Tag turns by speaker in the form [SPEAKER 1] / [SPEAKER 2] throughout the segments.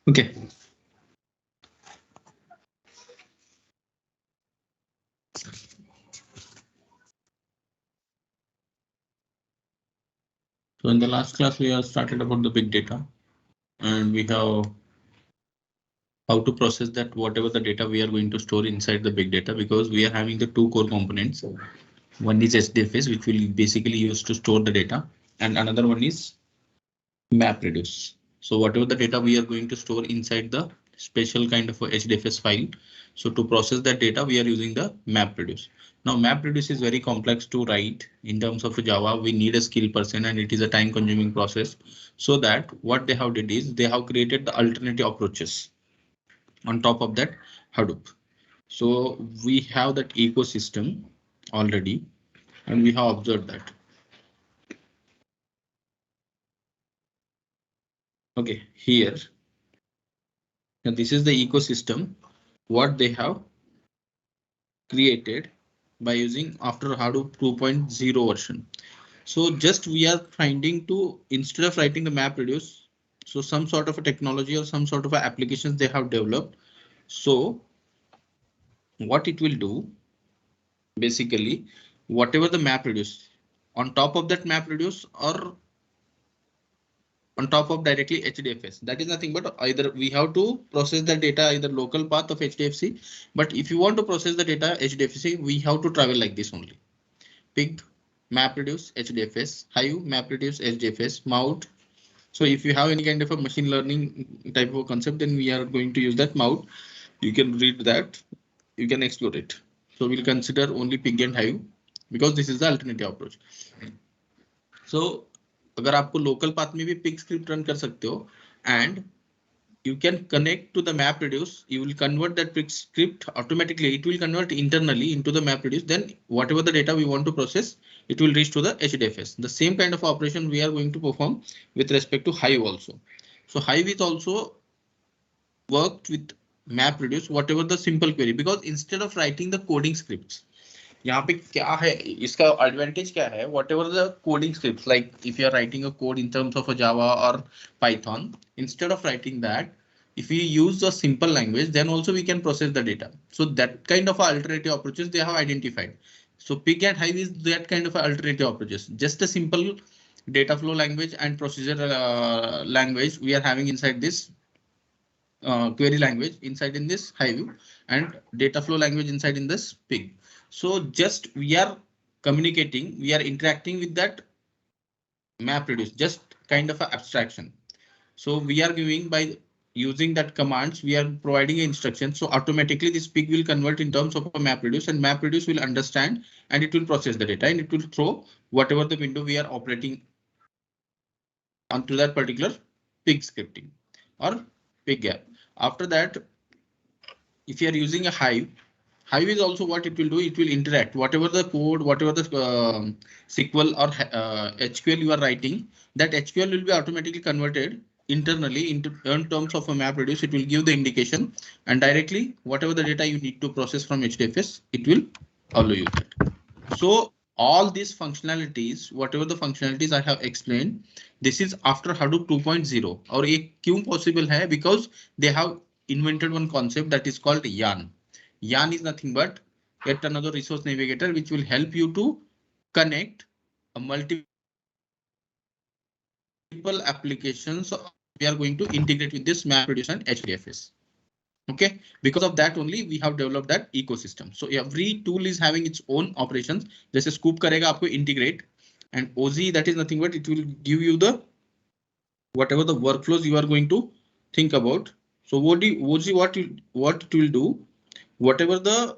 [SPEAKER 1] Okay. So in the last class, we have started about the big data, and we have how to process that whatever the data we are going to store inside the big data, because we are having the two core components. One is HDFS, which will basically use to store the data, and another one is MapReduce. So whatever the data we are going to store inside the special kind of a HDFS file. So to process that data, we are using the MapReduce. Now MapReduce is very complex to write. In terms of Java, we need a skilled person and it is a time consuming process. So that what they have did is they have created the alternative approaches on top of that Hadoop. So we have that ecosystem already and we have observed that. Okay, here. Now this is the ecosystem what they have created by using after Hadoop 2.0 version. So just we are finding to instead of writing the MapReduce, so some sort of a technology or some sort of applications they have developed. So what it will do basically whatever the MapReduce on top of that MapReduce or on top of directly HDFS. That is nothing but either we have to process the data either local path of HDFS, but if you want to process the data HDFS, we have to travel like this only. Pig, MapReduce, HDFS, Hive, MapReduce, HDFS, Mout. So if you have any kind of a machine learning type of concept, then we are going to use that Mout. You can read that, you can explore it. So we'll consider only Pig and Hive because this is the alternative approach. So अगर आपको local path में भी pig script run कर सकते हो and you can connect to the MapReduce, you will convert that pig script automatically. It will convert internally into the MapReduce. Then whatever the data we want to process, it will reach to the HDFS. The same kind of operation we are going to perform with respect to Hive also. So Hive is also worked with MapReduce, whatever the simple query, because instead of writing the coding scripts, यहाँ पे क्या है इसका advantage क्या है whatever the coding scripts, like if you are writing a code in terms of a Java or Python, instead of writing that, if we use a simple language, then also we can process the data. So that kind of alternative approaches they have identified. So Pig and Hive is that kind of alternative approaches. Just a simple data flow language and procedure language we are having inside this query language inside in this Hive and data flow language inside in this Pig. So just we are communicating, we are interacting with that MapReduce, just kind of an abstraction. So we are giving by using that commands, we are providing instructions. So automatically this Pig will convert in terms of a MapReduce and MapReduce will understand and it will process the data and it will throw whatever the window we are operating onto that particular Pig scripting or Pig app. After that, if you are using a Hive, Hive is also what it will do. It will interact whatever the code, whatever the SQL or HQL you are writing, that HQL will be automatically converted internally in terms of a MapReduce. It will give the indication and directly whatever the data you need to process from HDFS, it will allow you that. So all these functionalities, whatever the functionalities I have explained, this is after Hadoop 2.0. और ये क्यों possible है? Because they have invented one concept that is called YARN. YARN is nothing but yet another resource navigator which will help you to connect a multiple applications. We are going to integrate with this MapReduce and HDFS. Okay, because of that only we have developed that ecosystem. So every tool is having its own operations. जैसे scoop करेगा आपको integrate and OZ, that is nothing but it will give you the whatever the workflows you are going to think about. So OZ what it will do, whatever the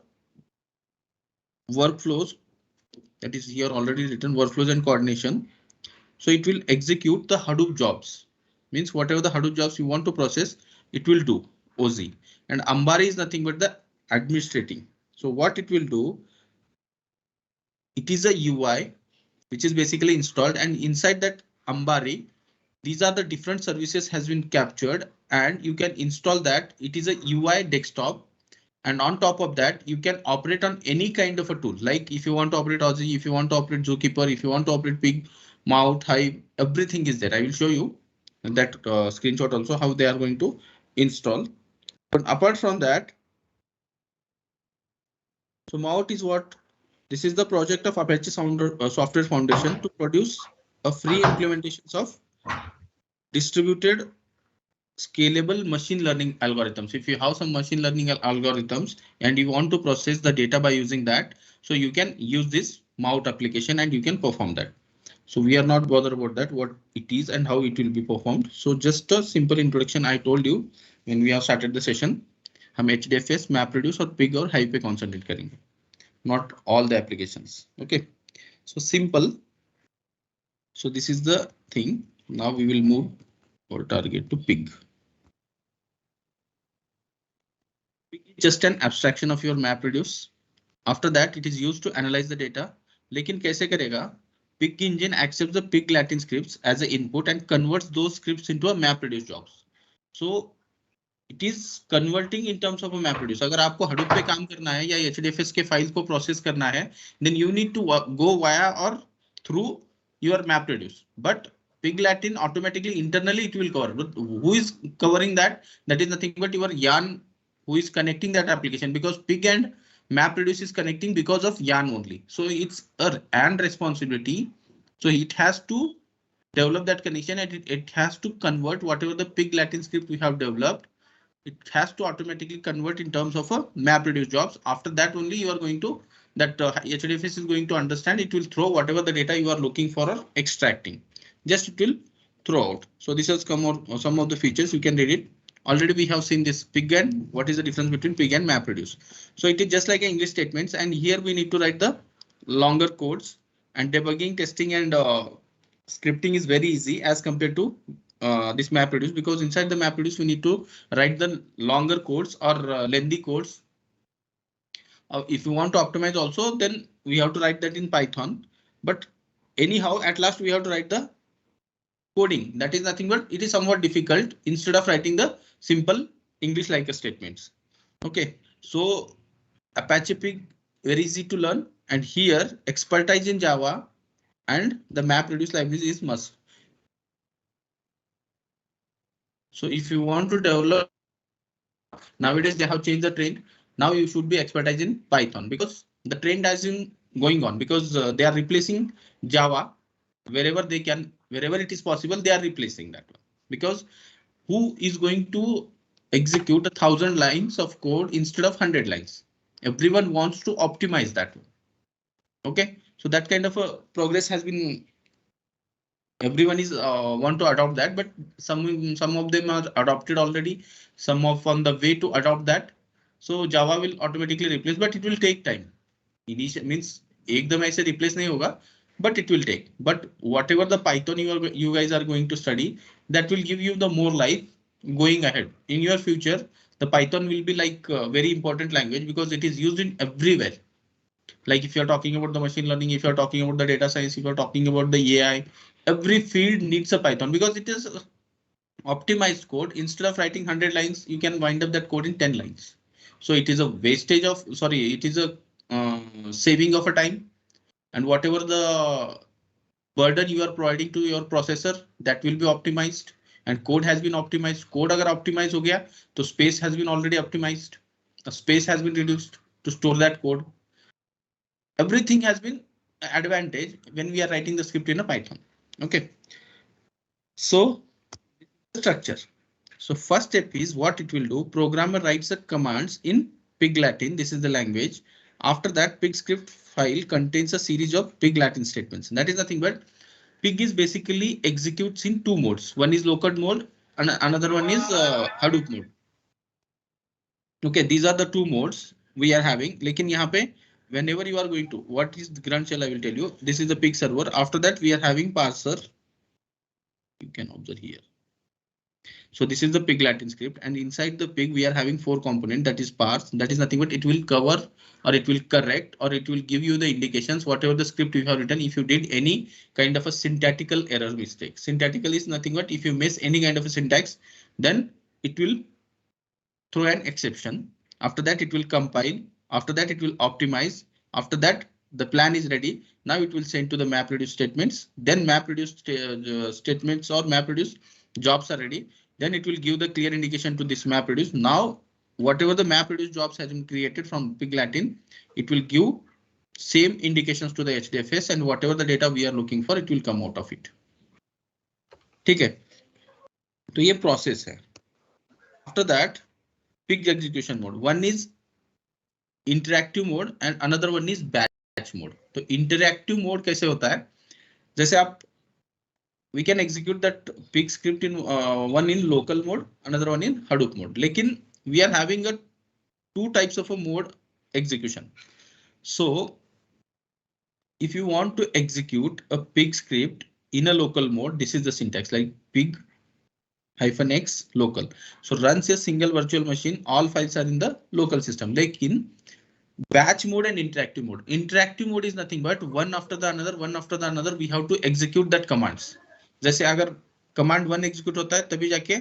[SPEAKER 1] workflows that is here already written, workflows and coordination. So it will execute the Hadoop jobs, means whatever the Hadoop jobs you want to process, it will do OZ. And Ambari is nothing but the administrating. So what it will do, it is a UI which is basically installed, and inside that Ambari, these are the different services has been captured and you can install that. It is a UI desktop. And on top of that, you can operate on any kind of a tool. Like if you want to operate Aussie, if you want to operate Zookeeper, if you want to operate Pig, Mout, Hive, everything is there. I will show you that screenshot also how they are going to install. But apart from that, so Maut is what? This is the project of Apache Software Foundation to produce a free implementations of distributed scalable machine learning algorithms. If you have some machine learning algorithms and you want to process the data by using that, so you can use this Maut application and you can perform that. So we are not bothered about that, what it is and how it will be performed. So just a simple introduction I told you when we have started the session. हम HDFS, MapReduce और Pig और Hive पे concentrate करेंगे, not all the applications. Okay, so simple. So this is the thing. Now we will move our target to Pig. Pig is just an abstraction of your MapReduce. After that, it is used to analyze the data. लेकिन कैसे करेगा? Pig engine accepts the Pig Latin scripts as an input and converts those scripts into a MapReduce jobs. So it is converting in terms of a MapReduce. अगर आपको Hadoop पे काम करना है या HDFS के फाइल्स को प्रोसेस करना है, then you need to go via or through your MapReduce. But Pig Latin automatically internally it will cover. But who is covering that? That is nothing but your Yarn who is connecting that application, because Pig and MapReduce is connecting because of Yarn only. So it's a and responsibility. So it has to develop that connection and it has to convert whatever the Pig Latin script we have developed. It has to automatically convert in terms of a MapReduce jobs. After that only you are going to that HDFS is going to understand. It will throw whatever the data you are looking for or extracting. Just it will throw out. So this has come out some of the features. You can read it. Already we have seen this Pig and what is the difference between Pig and MapReduce. So it is just like English statements, and here we need to write the longer codes, and debugging, testing, and scripting is very easy as compared to this MapReduce, because inside the MapReduce we need to write the longer codes or lengthy codes. If you want to optimize also, then we have to write that in Python. But anyhow, at last we have to write the coding. That is nothing but it is somewhat difficult instead of writing the simple English like statements. Okay, so Apache Pig very easy to learn, and here expertise in Java and the MapReduce library is must. So if you want to develop, nowadays they have changed the trend. Now you should be expertise in Python, because the trend has been going on, because they are replacing Java wherever they can, wherever it is possible, they are replacing that one. Because who is going to execute 1,000 lines of code instead of 100 lines? Everyone wants to optimize that one. Okay, so that kind of a progress has been. Everyone is want to adopt that, but some of them are adopted already. Some of on the way to adopt that. So Java will automatically replace, but it will take time. Initial means एकदम ऐसे replace नहीं होगा, but it will take. But whatever the Python you guys are going to study, that will give you the more life going ahead. In your future, the Python will be like a very important language because it is used in everywhere. Like if you're talking about the machine learning, if you're talking about the data science, if you're talking about the AI, every field needs a Python because it is optimized code. Instead of writing 100 lines, you can wind up that code in 10 lines. So it is a wastage of, sorry, it is a saving of a time, and whatever the burden you are providing to your processor, that will be optimized, and code has been optimized. Code agar optimized ho gaya, to space has been already optimized. The space has been reduced to store that code. Everything has been advantage when we are writing the script in a Python. Okay. So structure. So first step is what it will do. Programmer writes the commands in Pig Latin. This is the language. After that, Pig script file contains a series of Pig Latin statements. That is nothing but Pig is basically executes in two modes. One is local mode and another one is Hadoop mode. Okay, these are the two modes we are having. Lekin yahan pe, whenever you are going to, what is the grunt shell, I will tell you. This is the Pig server. After that, we are having parser. You can observe here. So this is the Pig Latin script, and inside the Pig we are having four components. That is parse. That is nothing but it will cover or it will correct or it will give you the indications whatever the script you have written. If you did any kind of a syntactical error mistake, syntactical is nothing but if you miss any kind of a syntax, then it will throw an exception. After that it will compile. After that it will optimize. After that the plan is ready. Now it will send to the MapReduce statements. Then MapReduce statements or MapReduce jobs are ready. then it will give the clear indication to this MapReduce. Now, whatever the MapReduce jobs has been created from Pig Latin, it will give same indications to the HDFS, and whatever the data we are looking for, it will come out of it. ठीक है, तो ये process है. After that, Pig execution mode. One is interactive mode and another one is batch mode. तो interactive mode कैसे होता है? जैसे आप we can execute that Pig script in one in local mode, another one in Hadoop mode. लेकिन we are having a two types of a mode execution. So if you want to execute a Pig script in a local mode, this is the syntax like pig -x local. So runs a single virtual machine. All files are in the local system. Like in batch mode and interactive mode. Interactive mode is nothing but one after the another. We have to execute that commands. जैसे अगर command 1 execute होता है तभी जाके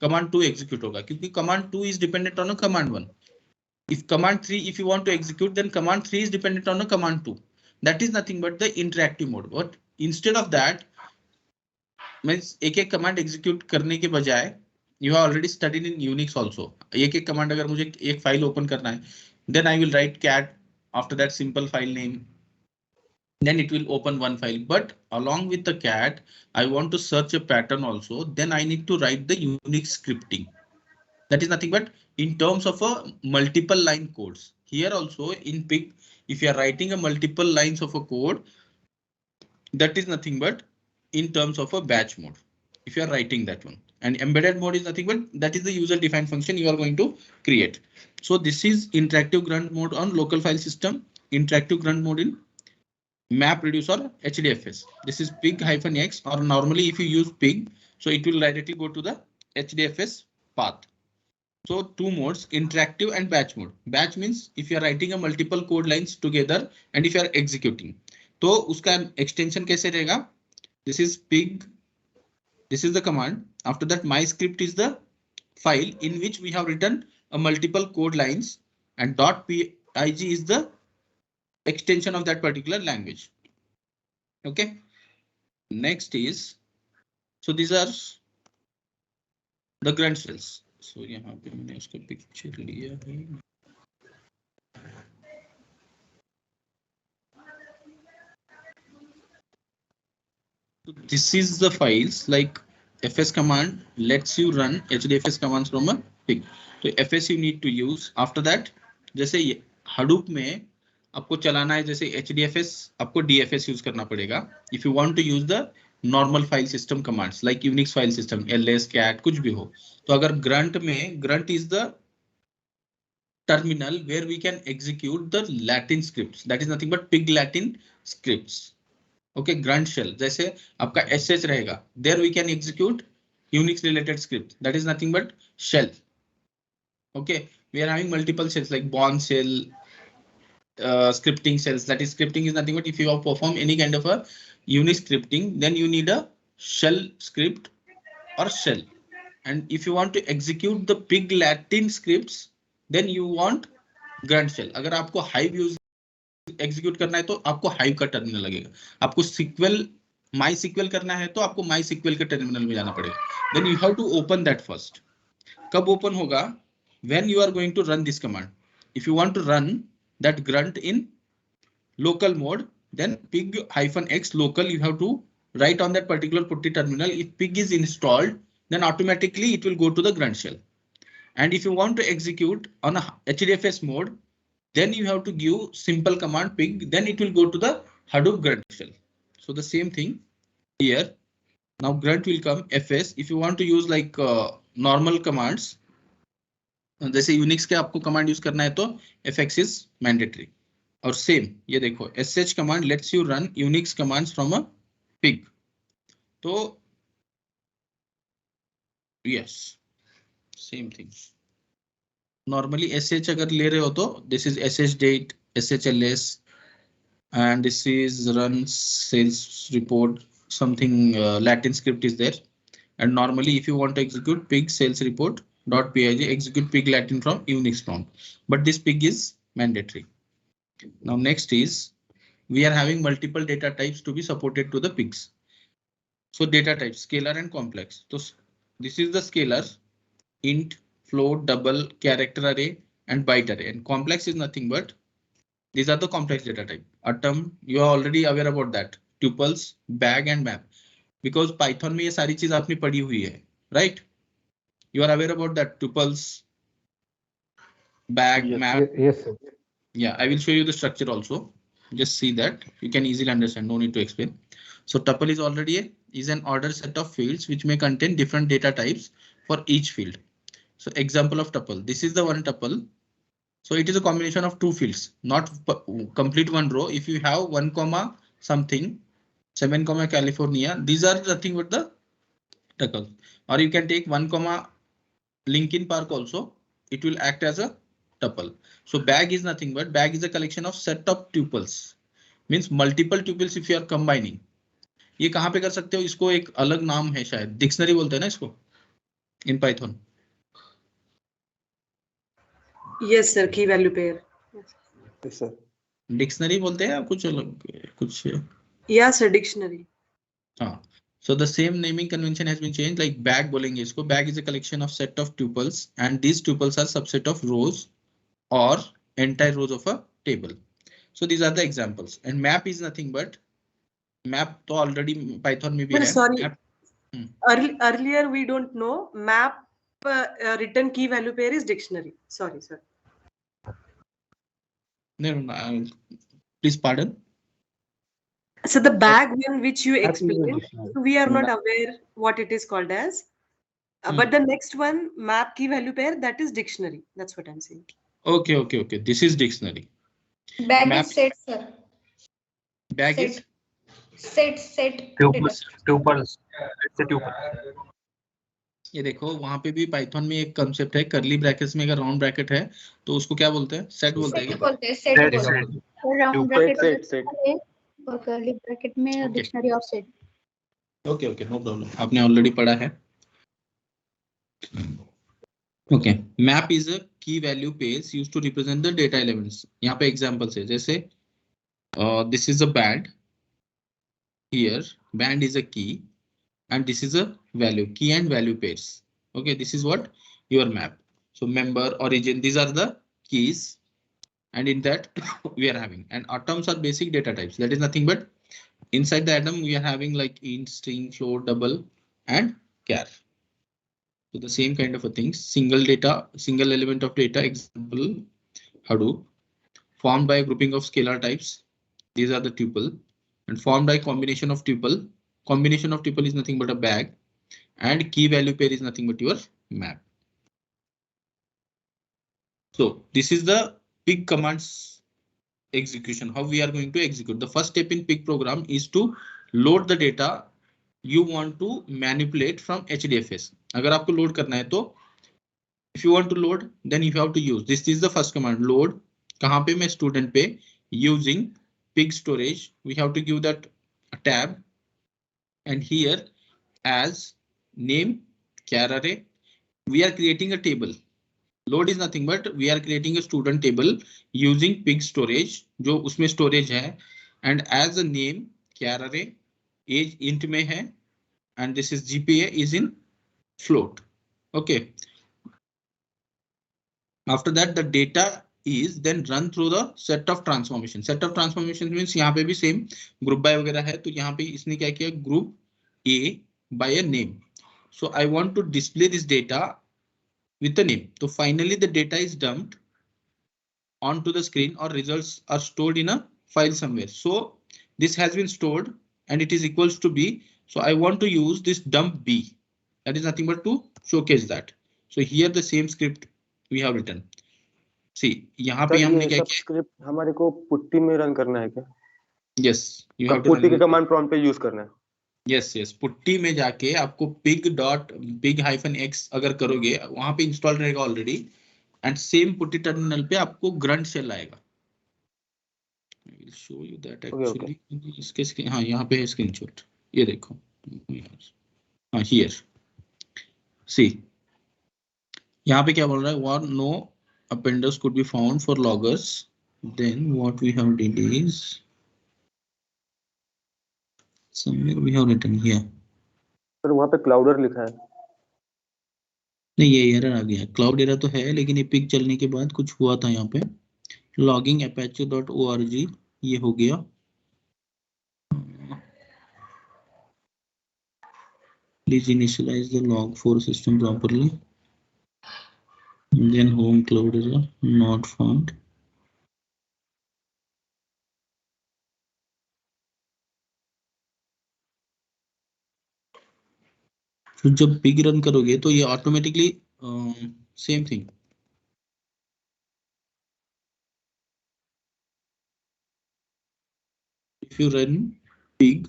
[SPEAKER 1] command 2 execute होगा, क्योंकि command 2 is dependent on a command 1. If command 3, if you want to execute, then command 3 is dependent on a command 2. That is nothing but the interactive mode. But instead of that, means एक command execute करने के बजाय, you have already studied in Unix also. एक command अगर मुझे एक file open करना है, then I will write cat, after that simple file name. Then it will open one file, but along with the cat, I want to search a pattern also. Then I need to write the Unix scripting. That is nothing but in terms of a multiple line codes. Here also in Pig, if you are writing a multiple lines of a code, that is nothing but in terms of a batch mode. If you are writing that one, and embedded mode is nothing but that is the user defined function you are going to create. So this is interactive grunt mode on local file system, interactive grunt mode in MapReduce or HDFS. This is pig-x, or normally if you use pig, so it will directly go to the HDFS path. So two modes, interactive and batch mode. Batch means if you are writing a multiple code lines together and if you are executing, तो उसका extension कैसे रहेगा? This is pig. This is the command. After that, my script is the file in which we have written a multiple code lines, and .pig is the extension of that particular language. Okay. Next is, so these are the grunt shells. So यहाँ पे मैंने उसका picture लिया है. So this is the files like fs command lets you run HDFS commands from a pig. So fs you need to use. After that, जैसे Hadoop में आपको चलाना है जैसे HDFS, आपको DFS यूज करना पड़ेगा. If you want to use the normal file system commands like Unix file system, ls, cat, कुछ भी हो. तो अगर grunt में, grunt is the terminal where we can execute the Latin scripts. That is nothing but pig Latin scripts. Okay, grunt shell जैसे आपका sh रहेगा, there we can execute Unix related script. That is nothing but shell. Okay, we are having multiple shells like Bourne shell, scripting cells. That is scripting is nothing but if you have performed any kind of a Unix scripting, then you need a shell script or shell. And if you want to execute the pig Latin scripts, then you want grunt shell. अगर आपको Hive use execute करना है तो आपको Hive का terminal लगेगा. आपको SQL MySQL करना है तो आपको MySQL के टर्मिनल में जाना पड़ेगा. Then you have to open that first. कब open होगा? When you are going to run this command. If you want to run that grunt in local mode, then pig-x local, you have to write on that particular putty terminal. If pig is installed, then automatically it will go to the grunt shell. And if you want to execute on a HDFS mode, then you have to give simple command pig, then it will go to the Hadoop grunt shell. So the same thing here. Now grunt will come fs. If you want to use like normal commands, जैसे Unix के आपको command use करना है तो fx is mandatory. और same ये देखो sh command lets you run Unix commands from a Pig. तो yes same thing. Normally sh अगर ले रहे हो तो this is sh date, shls, and this is run sales report, something Latin script is there. And normally if you want to execute pig sales report .pig, execute pig Latin from Unix prompt, but this pig is mandatory. Now next is we are having multiple data types to be supported to the pigs. So data types, scalar and complex. So This is the scalar, int, float, double, character array, and byte array. And complex is nothing but these are the complex data type. Atom, you are already aware about that. Tuples, bag, and map. Because Python में ये सारी चीज आपने पढ़ी हुई है, right? You are aware about that. Tuples, bag, map.
[SPEAKER 2] Yes, sir.
[SPEAKER 1] Yeah, I will show you the structure also. Just see that you can easily understand. No need to explain. So tuple is already is an ordered set of fields which may contain different data types for each field. So example of tuple. This is the one tuple. So it is a combination of two fields, not complete one row. If you have 1 comma something, 7 comma California, these are nothing but the tuple. Or you can take 1 comma Linkin Park also. It will act as a tuple. So bag is nothing but bag is a collection of set of tuples. Means multiple tuples if you are combining. ये कहाँ पे कर सकते हो? इसको एक अलग नाम है शायद, डिक्शनरी बोलते हैं ना इसको in Python.
[SPEAKER 3] Yes sir, key value pair.
[SPEAKER 2] Yes, sir.
[SPEAKER 1] Dictionary बोलते हैं कुछ अलग कुछ?
[SPEAKER 3] Yeah sir, dictionary.
[SPEAKER 1] हाँ. So the same naming convention has been changed. Like bag बोलेंगे इसको. Bag is a collection of set of tuples and these tuples are subset of rows or entire rows of a table. So these are the examples. And map is nothing but map तो already Python में भी है.
[SPEAKER 3] Sorry.
[SPEAKER 1] Map,
[SPEAKER 3] Earlier we don't know map return key value pair is dictionary. Sorry sir.
[SPEAKER 1] No, please pardon.
[SPEAKER 3] So the bag one which you explained,
[SPEAKER 2] Dictionary.
[SPEAKER 3] we are not aware what it is called as. But the next one, map key value pair, that is dictionary. That's what I'm saying.
[SPEAKER 1] Okay. This is dictionary.
[SPEAKER 4] Bag
[SPEAKER 1] Map-
[SPEAKER 4] is set, sir.
[SPEAKER 1] Bag
[SPEAKER 4] Set.
[SPEAKER 1] is
[SPEAKER 4] Set.
[SPEAKER 2] Tuples. It's a tuple.
[SPEAKER 1] ये देखो वहां पे भी Python में एक concept है करली brackets में अगर राउंड ब्रैकेट है तो उसको क्या बोलते हैं? सेट बोलते हैं
[SPEAKER 4] Set
[SPEAKER 1] क्या?
[SPEAKER 4] बोलते हैं, set
[SPEAKER 2] Set,
[SPEAKER 4] बोलते हैं।
[SPEAKER 2] set.
[SPEAKER 4] और round
[SPEAKER 2] Tuple,
[SPEAKER 4] bracket
[SPEAKER 2] set.
[SPEAKER 4] है और curly bracket में
[SPEAKER 1] Okay.
[SPEAKER 4] dictionary और set।
[SPEAKER 1] ओके नो प्रॉब्लम, आपने ऑलरेडी पढ़ा है. Okay, map is a key value pairs used to represent the data elements. यहाँ पे एग्जांपल्स है जैसे this is a band, here band is a key and this is a value, key and value pairs. Okay, this is what your map. So member, origin, these are the keys and in that we are having, and atoms are basic data types. That is nothing but inside the atom we are having like int, string, float, double and char. So the same kind of a thing. Single element of data, example Hadoop, formed by a grouping of scalar types. These are the tuple, and formed by combination of tuple. Combination of tuple is nothing but a bag, and key value pair is nothing but your map. So this is the pig commands execution. How we are going to execute? The first step in pig program is to load the data you want to manipulate from HDFS. अगर आपको load करना है तो if you want to load, then you have to use this is the first command, load. कहाँ पे? मैं student पे using pig storage. We have to give that a tab. And here as name char array, we are creating a table. Load is nothing but we are creating a student table using pig storage जो उसमें storage है, and as a name char array, age int में है, and this is GPA is in float. Okay. After that the data is then run through the set of transformation. Set of transformation means यहाँ पे भी same group by वगैरह है, तो यहाँ पे इसने क्या किया? Group A by a name. So I want to display this data with a name. So finally the data is dumped onto the screen or results are stored in a file somewhere. So this has been stored and it is equals to B. So I want to use this dump B. That is nothing but to showcase that. So here the same script we have written. See यहाँ पे हमने क्या किया?
[SPEAKER 2] Script हमारे को putty में run करना है क्या?
[SPEAKER 1] Yes, you have to
[SPEAKER 2] putty के
[SPEAKER 1] run.
[SPEAKER 2] कमांड प्रॉम्प्ट पे यूज करना है.
[SPEAKER 1] yes, पुट्टी में जाके आपको pig.pig-x अगर करोगे वहां पे इंस्टॉल रहेगा already, and same putty terminal पे आपको ग्रंट शेल आएगा. I will show you that actually. इसके हाँ यहाँ पे है स्क्रीनशॉट, ये देखो. हाँ here. See यहाँ पे क्या बोल रहा है? What no appenders could be found for loggers. Then what we have did is somewhere we have written here.
[SPEAKER 2] Sir वहाँ पे क्लाउडर लिखा है.
[SPEAKER 1] नहीं, ये एरर आ गया, क्लाउड एरर तो है, लेकिन ये पिक चलने के बाद कुछ हुआ था यहाँ पे। लॉगिंग apache.org ये हो गया। Please initialize the log for system properly, then home cloud is not found। तो जब पिग रन करोगे तो ये automatically same thing, if you run pig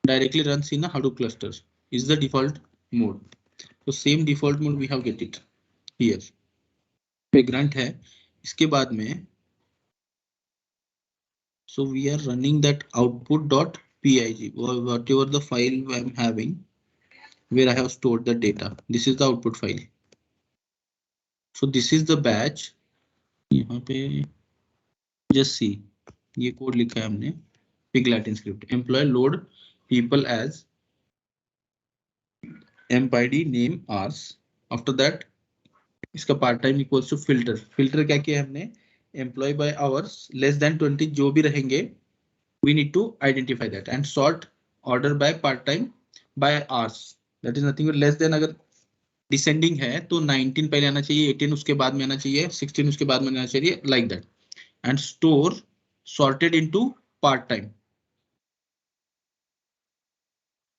[SPEAKER 1] directly runs in a Hadoop cluster is the default mode। तो same default mode we have get it here। Grunt है इसके बाद में, so we are running that output.pig, whatever the file I am having where I have stored the data, this is the output file। so this is the batch। यहाँ पे just see ये code लिखा है हमने, pig latin script, employee load people as empid name hours। after that इसका part time equals to filter, filter क्या किया हमने, employ by hours less than 20 जो भी रहेंगे we need to identify that and sort order by part time by hours, that is nothing less than, अगर descending है तो 19 पहले आना चाहिए, 18 उसके बाद में आना चाहिए, 16 उसके बाद में आना चाहिए, like that. And store sorted into part time,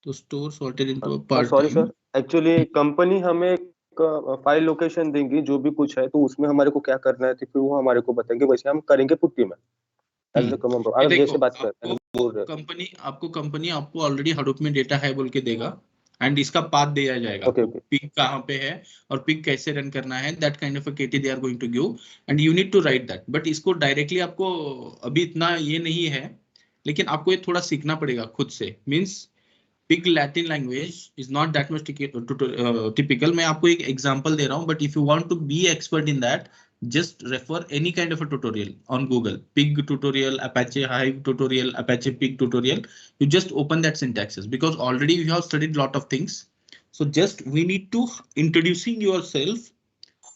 [SPEAKER 1] तो store sorted into part
[SPEAKER 2] sorry
[SPEAKER 1] time.
[SPEAKER 2] Sir, actually company हमें फाइल लोकेशन देंगी जो भी कुछ है, तो उसमें हमारे को क्या करना है, तो फिर वो हमारे को बताएंगे, वैसे हम करेंगे पुट्टी में। As the common problem। अगर जैसे बात करते हैं बोल रहे हैं,
[SPEAKER 1] कंपनी आपको ऑलरेडी हडूप में डेटा है बोल के देगा एंड इसका पाथ दिया जाएगा,
[SPEAKER 2] ओके ओके
[SPEAKER 1] पिक कहाँ पे है और पिक कैसे रन करना है, that kind of a KT they are going to give and you need to write that. But इसको डायरेक्टली आपको अभी इतना ये नहीं है, लेकिन आपको ये थोड़ा सीखना पड़ेगा खुद से। Means pig Latin language is not that much typical. मैं आपको एक एग्जांपल दे रहा हूँ, but if you want to be expert in that just refer any kind of a tutorial on Google, pig tutorial, Apache Hive tutorial, Apache pig tutorial, you just open that syntaxes because already you have studied lot of things। so just we need to introducing yourself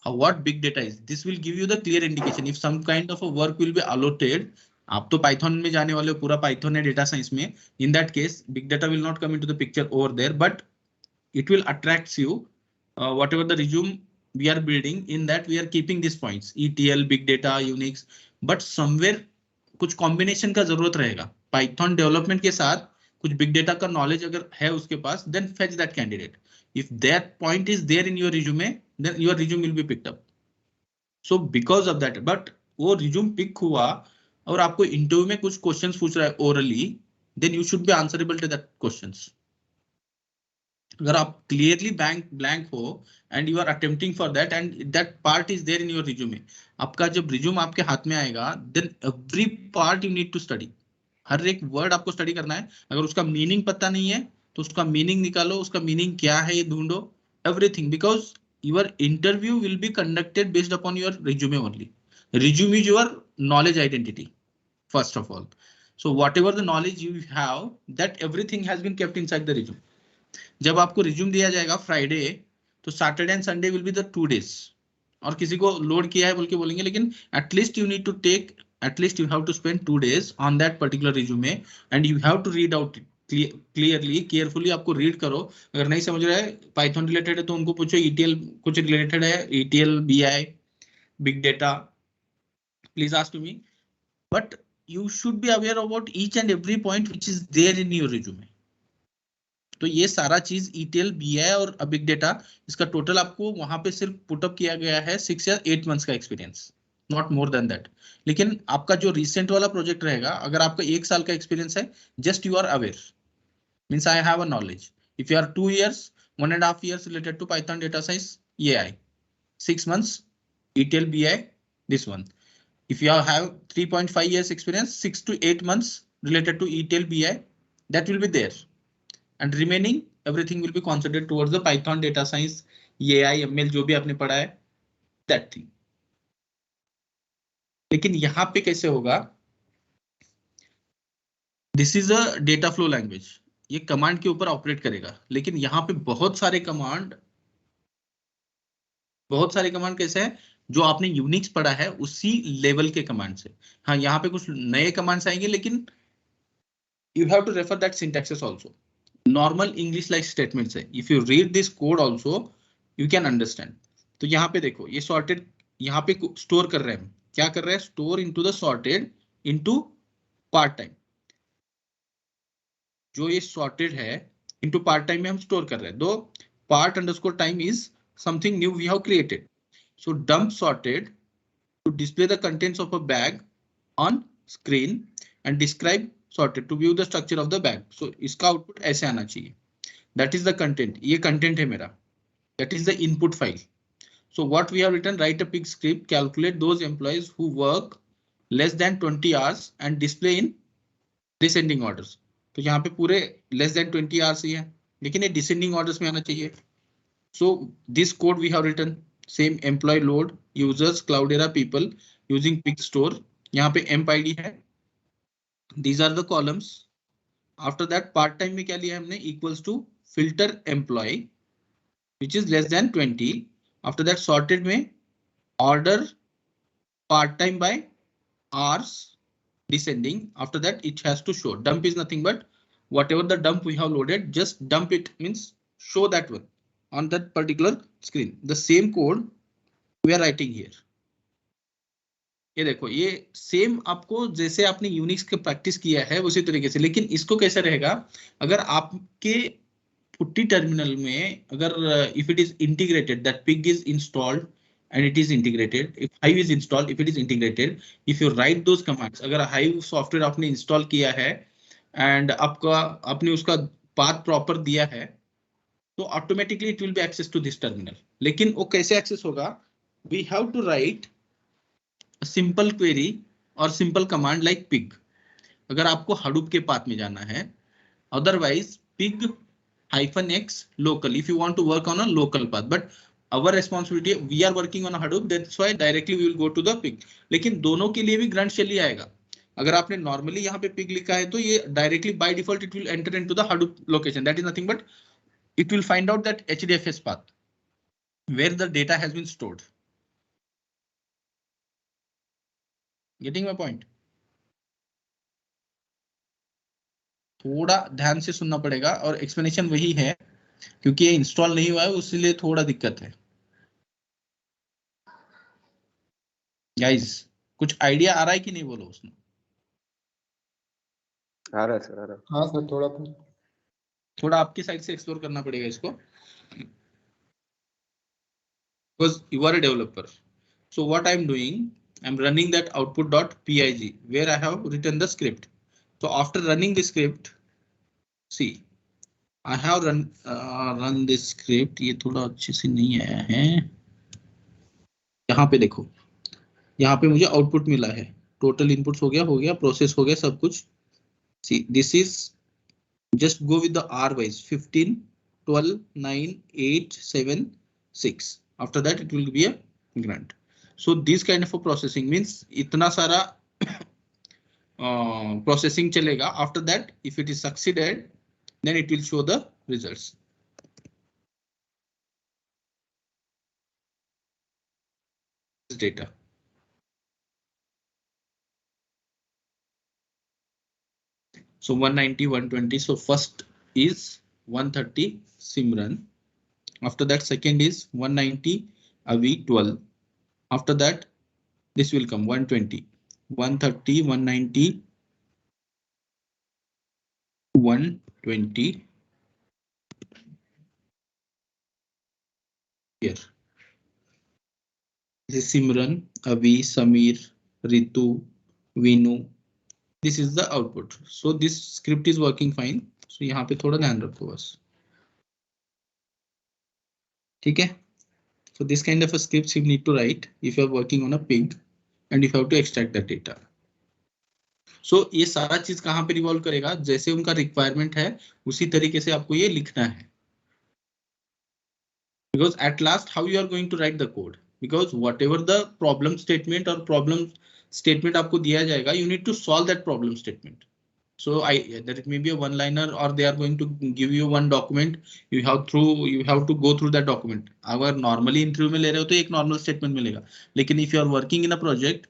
[SPEAKER 1] what big data is, this will give you the clear indication if some kind of a work will be allotted। आप तो Python में जाने वाले हो, पूरा Python है data science में, in that case big data will not come into the picture over there, but it will attract you whatever the resume we are building, in that we are keeping these points ETL, big data, Unix, but somewhere कुछ combination का जरूरत रहेगा। Python development के साथ कुछ big data का knowledge अगर है उसके पास, then fetch that candidate. If that point is there in your resume, then your resume will be picked up. So because of that, but वो रिज्यूम पिक हुआ और आपको इंटरव्यू में कुछ क्वेश्चंस पूछ रहा है orally, then you should be answerable to that questions. अगर आप क्लियरली ब्लैंक हो and you are attempting for that and that part is there in your resume, आपका जब रिज्यूम आपके हाथ में आएगा, then every part you need to study, हर एक वर्ड आपको स्टडी करना है। अगर उसका मीनिंग पता नहीं है तो उसका मीनिंग निकालो, उसका मीनिंग क्या है ये ढूंढो, everything, because your interview will be conducted based upon your resume only. Resume is your knowledge identity first of all, so whatever the knowledge you have, that everything has been kept inside the resume। जब आपको resume दिया जाएगा Friday, तो Saturday and Sunday will be the 2 days। और किसी को load किया है बोल के बोलेंगे, लेकिन at least you need to take, at least you have to spend 2 days on that particular resume and you have to read out clearly, carefully आपको रीड करो। अगर नहीं समझ रहा है, पाइथन रिलेटेड है तो उनको पूछो, ETL कुछ रिलेटेड है, ETL, BI, big data, please ask to me, but you should be aware about each and every point which is there in your resume। तो ये सारा चीज ETL, BI और बिग डेटा, इसका टोटल आपको वहां पे सिर्फ पुटअप किया गया है 6 या 8 months का experience, not more than that. लेकिन आपका जो रिसेंट वाला प्रोजेक्ट रहेगा, अगर आपका 1 साल का एक्सपीरियंस है, just you are aware, means I have a knowledge. If you are 2 years, 1.5 years related to Python data science, ये I 6 months ETL, BI, this one। If you have 3.5 years experience, 6 to 8 months related to ETL, BI, that will be there, and remaining everything will be considered towards the Python data science, AI, ML जो भी आपने पढ़ा है, that thing। लेकिन यहाँ पे कैसे होगा, this is a data flow language, ये कमांड के ऊपर ऑपरेट करेगा, लेकिन यहाँ पे बहुत सारे कमांड बहुत सारे कमांड कैसे हैं, जो आपने यूनिक्स पढ़ा है उसी लेवल के कमांड से। हाँ, यहाँ पे कुछ नए कमांड्स आएंगे, लेकिन you have to refer that syntaxes also. Normal English like statements है. If you read this code also, you can understand. तो यहाँ पे देखो, ये sorted यहाँ पे स्टोर कर रहे हैं हम, क्या कर रहे हैं, store into the sorted into part time. जो ये सॉर्टेड है इनटू पार्ट टाइम में हम स्टोर कर रहे हैं। दो part underscore time is something new we have created. So dump sorted to display the contents of a bag on screen and describe sorted to view the structure of the bag. So इसका output ऐसे आना चाहिए। That is the content. ये content है मेरा। That is the input file. So what we have written, write a pig script, calculate those employees who work less than 20 hours and display in descending orders. तो यहाँ पे पूरे less than 20 hours ही है, लेकिन ये descending orders में आना चाहिए। So this code we have written. Same employee load, users, Cloudera people using pig store. यहाँ पे emp id है. These are the columns. After that part time में क्या लिया हमने, equals to filter employee which is less than 20. After that sorted में order part time by hours descending. After that it has to show. Dump is nothing but whatever the dump we have loaded, just dump it, means show that one on that particular screen. The same code we are writing here. ये देखो, ये same आपको जैसे आपने Unix के practice किया है उसी तरीके से, लेकिन इसको कैसे रहेगा, अगर आपके पुट्टी टर्मिनल में अगर if it is integrated, that pig is installed and it is integrated, if Hive is installed, if it is integrated, if you write those commands, अगर Hive सॉफ्टवेयर आपने इंस्टॉल किया है एंड आपने उसका path proper दिया है, तो automatically it will be access to this terminal. लेकिन वो कैसे एक्सेस होगा, we have to write simple query और सिंपल कमांड लाइक पिग, अगर आपको हडूप के पाथ में जाना है। Otherwise pig -x local if you want to work on a local path, but our responsibility, we are working on Hadoop, that's why directly we will go to the pig. लेकिन दोनों के लिए भी grunt shell ही आएगा। अगर आपने normally यहाँ पे पिग लिखा है तो ये directly by default it will enter into the Hadoop location, that is nothing but it will find out that HDFS path where the data has been stored. Getting my point? थोड़ा ध्यान से सुनना पड़ेगा और एक्सप्लेनेशन वही है, क्योंकि ये इंस्टॉल नहीं हुआ है उसलिए थोड़ा दिक्कत है। गाइस कुछ आइडिया आ रहा है कि नहीं, बोलो उसमें।
[SPEAKER 2] आ रहा है सर, आ रहा है।
[SPEAKER 5] हाँ सर,
[SPEAKER 1] थोड़ा आपकी साइड से एक्सप्लोर करना पड़ेगा इसको, because you are a developer. So what I'm doing, I'm running that output.pig where I have written the script. So after running the script, see I have run this script. ये थोड़ा अच्छे से नहीं आया है, यहाँ पे देखो, यहाँ पे मुझे आउटपुट मिला है, टोटल इनपुट्स हो गया, प्रोसेस हो गया, सब कुछ। See this is just go with the R wise 15, 12, 9, 8, 7, 6. After that it will be a grunt. So this kind of a processing means इतना सारा processing चलेगा. After that if it is succeeded then it will show the results. Data. So 190, 120. So first is 130 Simran. After that second is 190 Avi 12. After that this will come 120, 130, 190, 120 here. This is Simran, Avi, Samir, Ritu, Vinu. This is the output. So this script is working fine. So यहाँ पे थोड़ा ध्यान रखो बस, ठीक है। So this kind of a scripts you need to write if you are working on a pig and if you have to extract the data. So ये सारा चीज कहाँ पे रिवॉल्व करेगा, जैसे उनका रिक्वायरमेंट है उसी तरीके से आपको ये लिखना है। Because at last how you are going to write the code, because whatever the problem statement or problem statement आपको दिया जाएगा, you need to solve that problem statement. So that it may be a one liner, or they are going to give you one document. You have to go through that document. अगर normally interview में ले रहे हो तो एक normal statement मिलेगा. लेकिन if you are working in a project,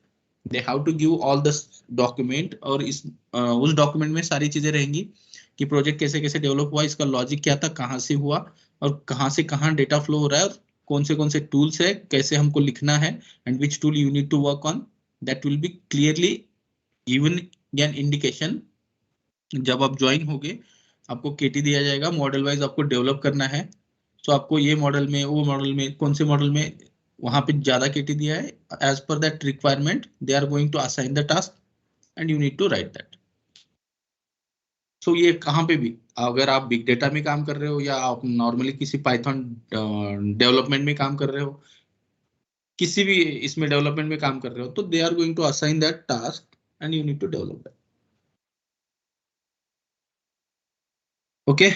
[SPEAKER 1] they have to give all the document, और उस document में सारी चीजें रहेंगी कि प्रोजेक्ट कैसे कैसे डेवलप हुआ, इसका लॉजिक क्या था, कहाँ से हुआ और कहाँ से कहाँ डेटा फ्लो हो रहा है, और कौन से टूल्स है, कैसे हमको लिखना है, and which tool you need to work on. That will be clearly given an indication. जब आप ज्वाइन होगे आपको केटी दिया जाएगा, मॉडल वाइज आपको डेवलप करना है. तो आपको ये मॉडल में, वो मॉडल में, कौन से मॉडल में वहां पे ज्यादा केटी दिया है, एज पर that requirement they are going to assign the task and you need to write that. So ये कहाँ पे भी, अगर आप बिग डेटा में काम कर रहे हो या आप नॉर्मली किसी पाइथन डेवलपमेंट में काम कर रहे हो, किसी भी इसमें डेवलपमेंट में काम कर रहे हो, तो they are going to assign that task and you need to develop that. Okay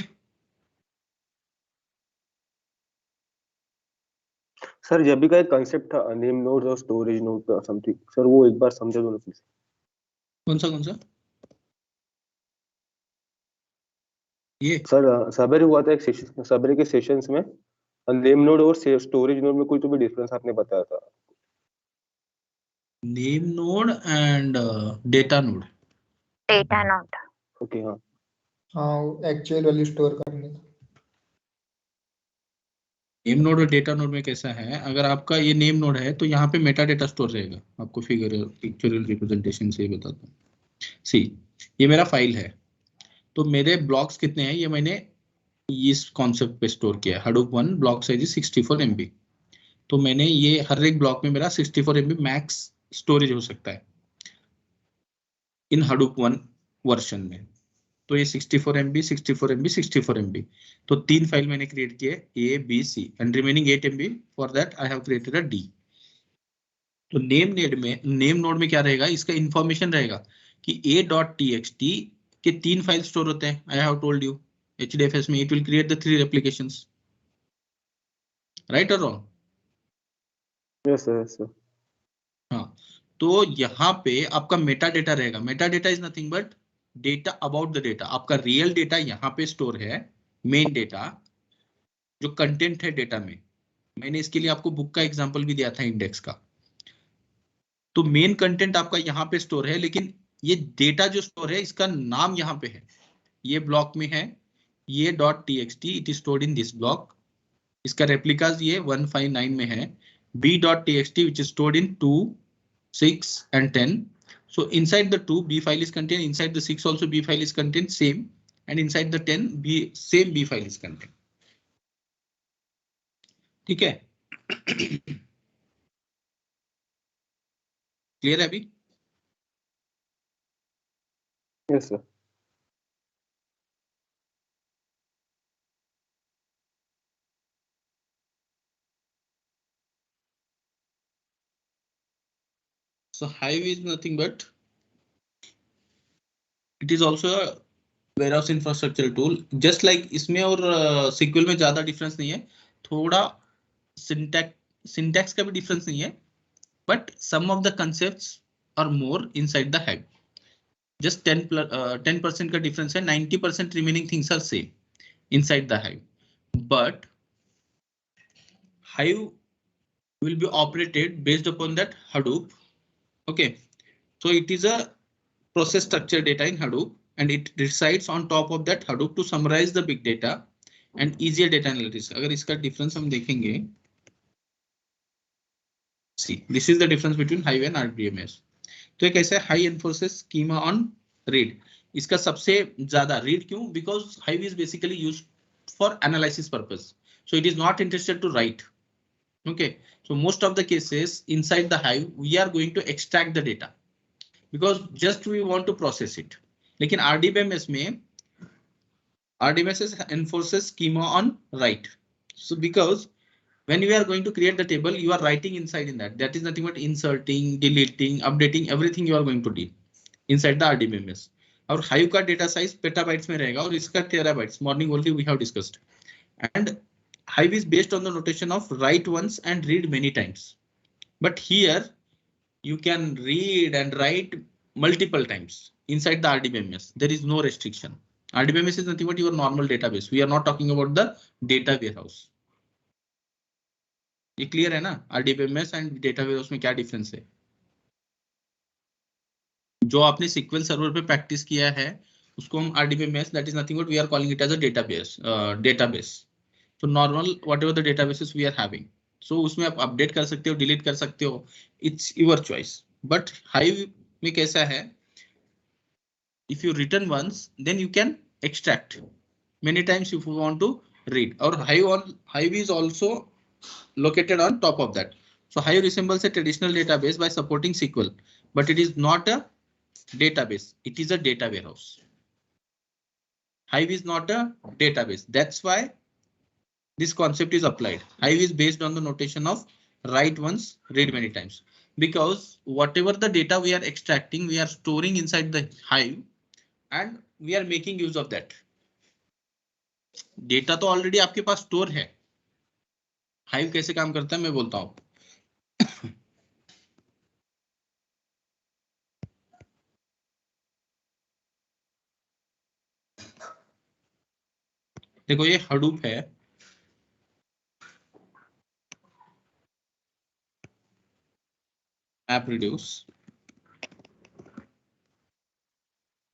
[SPEAKER 2] sir जब भी का एक कंसेप्ट था नेम नोड और स्टोरेज नोड का समथिंग, सर वो एक बार समझा दो ना प्लीज.
[SPEAKER 1] कौन सा ये
[SPEAKER 2] सर सवेरे हुआ था एक सेशन, सवेरे के सेशंस में नेम नोड और स्टोरेज नोड में कोई तो भी डिफरेंस आपने बताया था.
[SPEAKER 1] Name node and data node.
[SPEAKER 5] Data node.
[SPEAKER 2] Okay हाँ.
[SPEAKER 6] हाँ एक्चुअल वैल्यू स्टोर करने का.
[SPEAKER 1] नेम नोड और डेटा नोड में कैसा है, अगर आपका ये नेम नोड है तो यहाँ पे मेटा डेटा स्टोर रहेगा. आपको पिक्चरल रिप्रेजेंटेशन से बताता हूँ. सी, ये मेरा फाइल है, तो मेरे ब्लॉक्स कितने हैं ये मैंने इस कॉन्सेप्ट पे स्टोर किया है. Hadoop 1 block size 64 MB. तो मैंने ये हर एक ब्लॉक में मेरा 64 MB मैक्स स्टोरेज हो सकता है इन Hadoop 1 वर्जन में. तो ये 64 MB, 64 MB, 64 MB. तो 3 फाइल मैंने क्रिएट किए, A, B, C, and remaining 8 MB. For that I have created a D. तो नेम नोड में क्या रहेगा, इसका इंफॉर्मेशन रहेगा कि a.txt के 3 फाइल स्टोर होते हैं. I have told you HDFS में it will create the 3 replications. Right और रॉन्ग?
[SPEAKER 2] Yes sir.
[SPEAKER 1] हाँ, तो यहाँ पे आपका मेटा डेटा रहेगा. Meta data is nothing but data about the data. आपका रियल डेटा यहाँ पे स्टोर है, मेन डेटा जो कंटेंट है डेटा में. मैंने इसके लिए आपको बुक का एग्जांपल भी दिया था इंडेक्स का. तो मेन कंटेंट आपका यहाँ पे स्टोर है, लेकिन ये डेटा जो स्टोर है इसका नाम यहाँ पे है, ये ब्लॉक में है, ये .txt it is stored in this block. इसका रेप्लिकाज ये 159 में है. b.txt which is stored in 2, 6 and 10. So inside the 2 B file is contained, inside the 6 also B file is contained same, and inside the 10 same B file is contained. ठीक है? Clear है अभी?
[SPEAKER 2] Yes sir.
[SPEAKER 1] So Hive is nothing but it is also a warehouse infrastructure tool. Just like इसमें और SQL में ज्यादा difference नहीं है, थोड़ा सिंटैक्स का भी डिफरेंस नहीं है, but some of the concepts are more inside the Hive. Just 10% का डिफरेंस है, 90% remaining things are same inside the Hive. But Hive will be operated based upon that Hadoop. Okay, so it is a process structure data in Hadoop, and it resides on top of that Hadoop to summarize the big data and easier data analytics. अगर इसका difference हम देखेंगे, see this is the difference between Hive and RDBMS. तो एक ऐसा high enforces schema on read. इसका सबसे ज्यादा read क्यों? Because Hive is basically used for analysis purpose, so it is not interested to write. Okay, so most of the cases inside the Hive we are going to extract the data because just we want to process it. लेकिन RDBMS में RDBMS enforces schema on write. So because when you are going to create the table, you are writing inside in that. That is nothing but inserting, deleting, updating, everything you are going to do inside the RDBMS. और Hive का data size petabytes में रहेगा और इसका terabytes. Morning only we have discussed. And Hive is based on the notation of write once and read many times. But here you can read and write multiple times inside the RDBMS. There is no restriction. RDBMS is nothing but your normal database. We are not talking about the data warehouse. ये clear है ना? RDBMS and data warehouse में क्या difference है? जो आपने SQL server पे practice किया है, उसको हम RDBMS, that is nothing but we are calling it as a database. So normal whatever the databases we are having. So उसमें आप update कर सकते हो, delete कर सकते हो. It's your choice. But Hive में कैसा है? If you return once, then you can extract many times if you want to read. Or Hive is also located on top of that. So Hive resembles a traditional database by supporting SQL, but it is not a database. It is a data warehouse. Hive is not a database. That's why this concept is applied. Hive is based on the notation of write once, read many times. Because whatever the data we are extracting, we are storing inside the Hive. And we are making use of that. Data तो already आपके पास store है. Hive कैसे काम करता है मैं बोलता हूँ. देखो ये Hadoop है. MapReduce.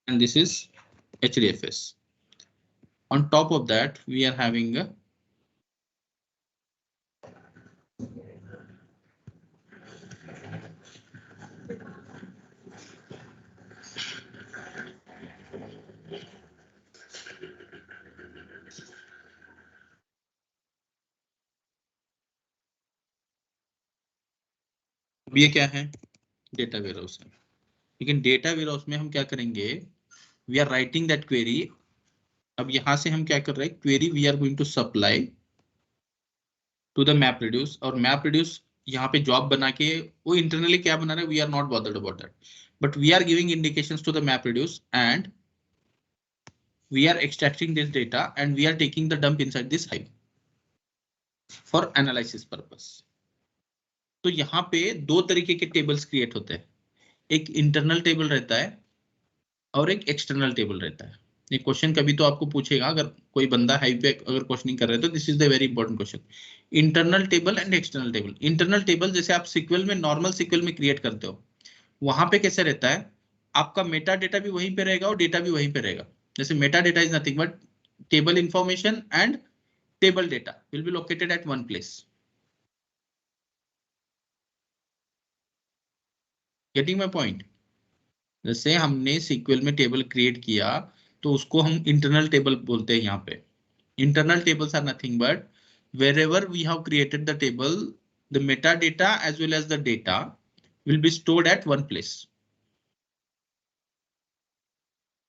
[SPEAKER 1] And this is HDFS. On top of that, we are having a ये क्या है? डेटा वेयरहाउस है. लेकिन डेटा वेयरहाउस में हम क्या करेंगे? We are writing that query. अब यहां से हम क्या कर रहे हैं? Query we are going to supply to the MapReduce. और MapReduce यहाँ पे जॉब बना के वो इंटरनली क्या बना रहा है? We are not bothered about that, but we are giving indications to the MapReduce and we are extracting this data and we are taking the dump inside this Hive for analysis purpose. तो यहाँ पे दो तरीके के tables create होते हैं. एक internal table रहता है और एक एक्सटर्नल टेबल रहता है. ये क्वेश्चन कभी तो आपको पूछेगा अगर कोई बंदा Hive पे अगर क्वेश्चनिंग कर रहे हैं तो this is the very important question. Internal table and external table. Internal table जैसे आप SQL में नॉर्मल SQL में क्रिएट करते हो, वहां पे कैसे रहता है? आपका मेटा डेटा भी वहीं पे रहेगा और डेटा भी वहीं पे रहेगा. जैसे Meta data is nothing but table information and table data will be located at one place. Getting my point? जैसे हमने SQL में टेबल क्रिएट किया तो उसको हम इंटरनल टेबल बोलते हैं. यहाँ पे internal tables are nothing but wherever we have created the table, the metadata as well as the data will be stored at one place.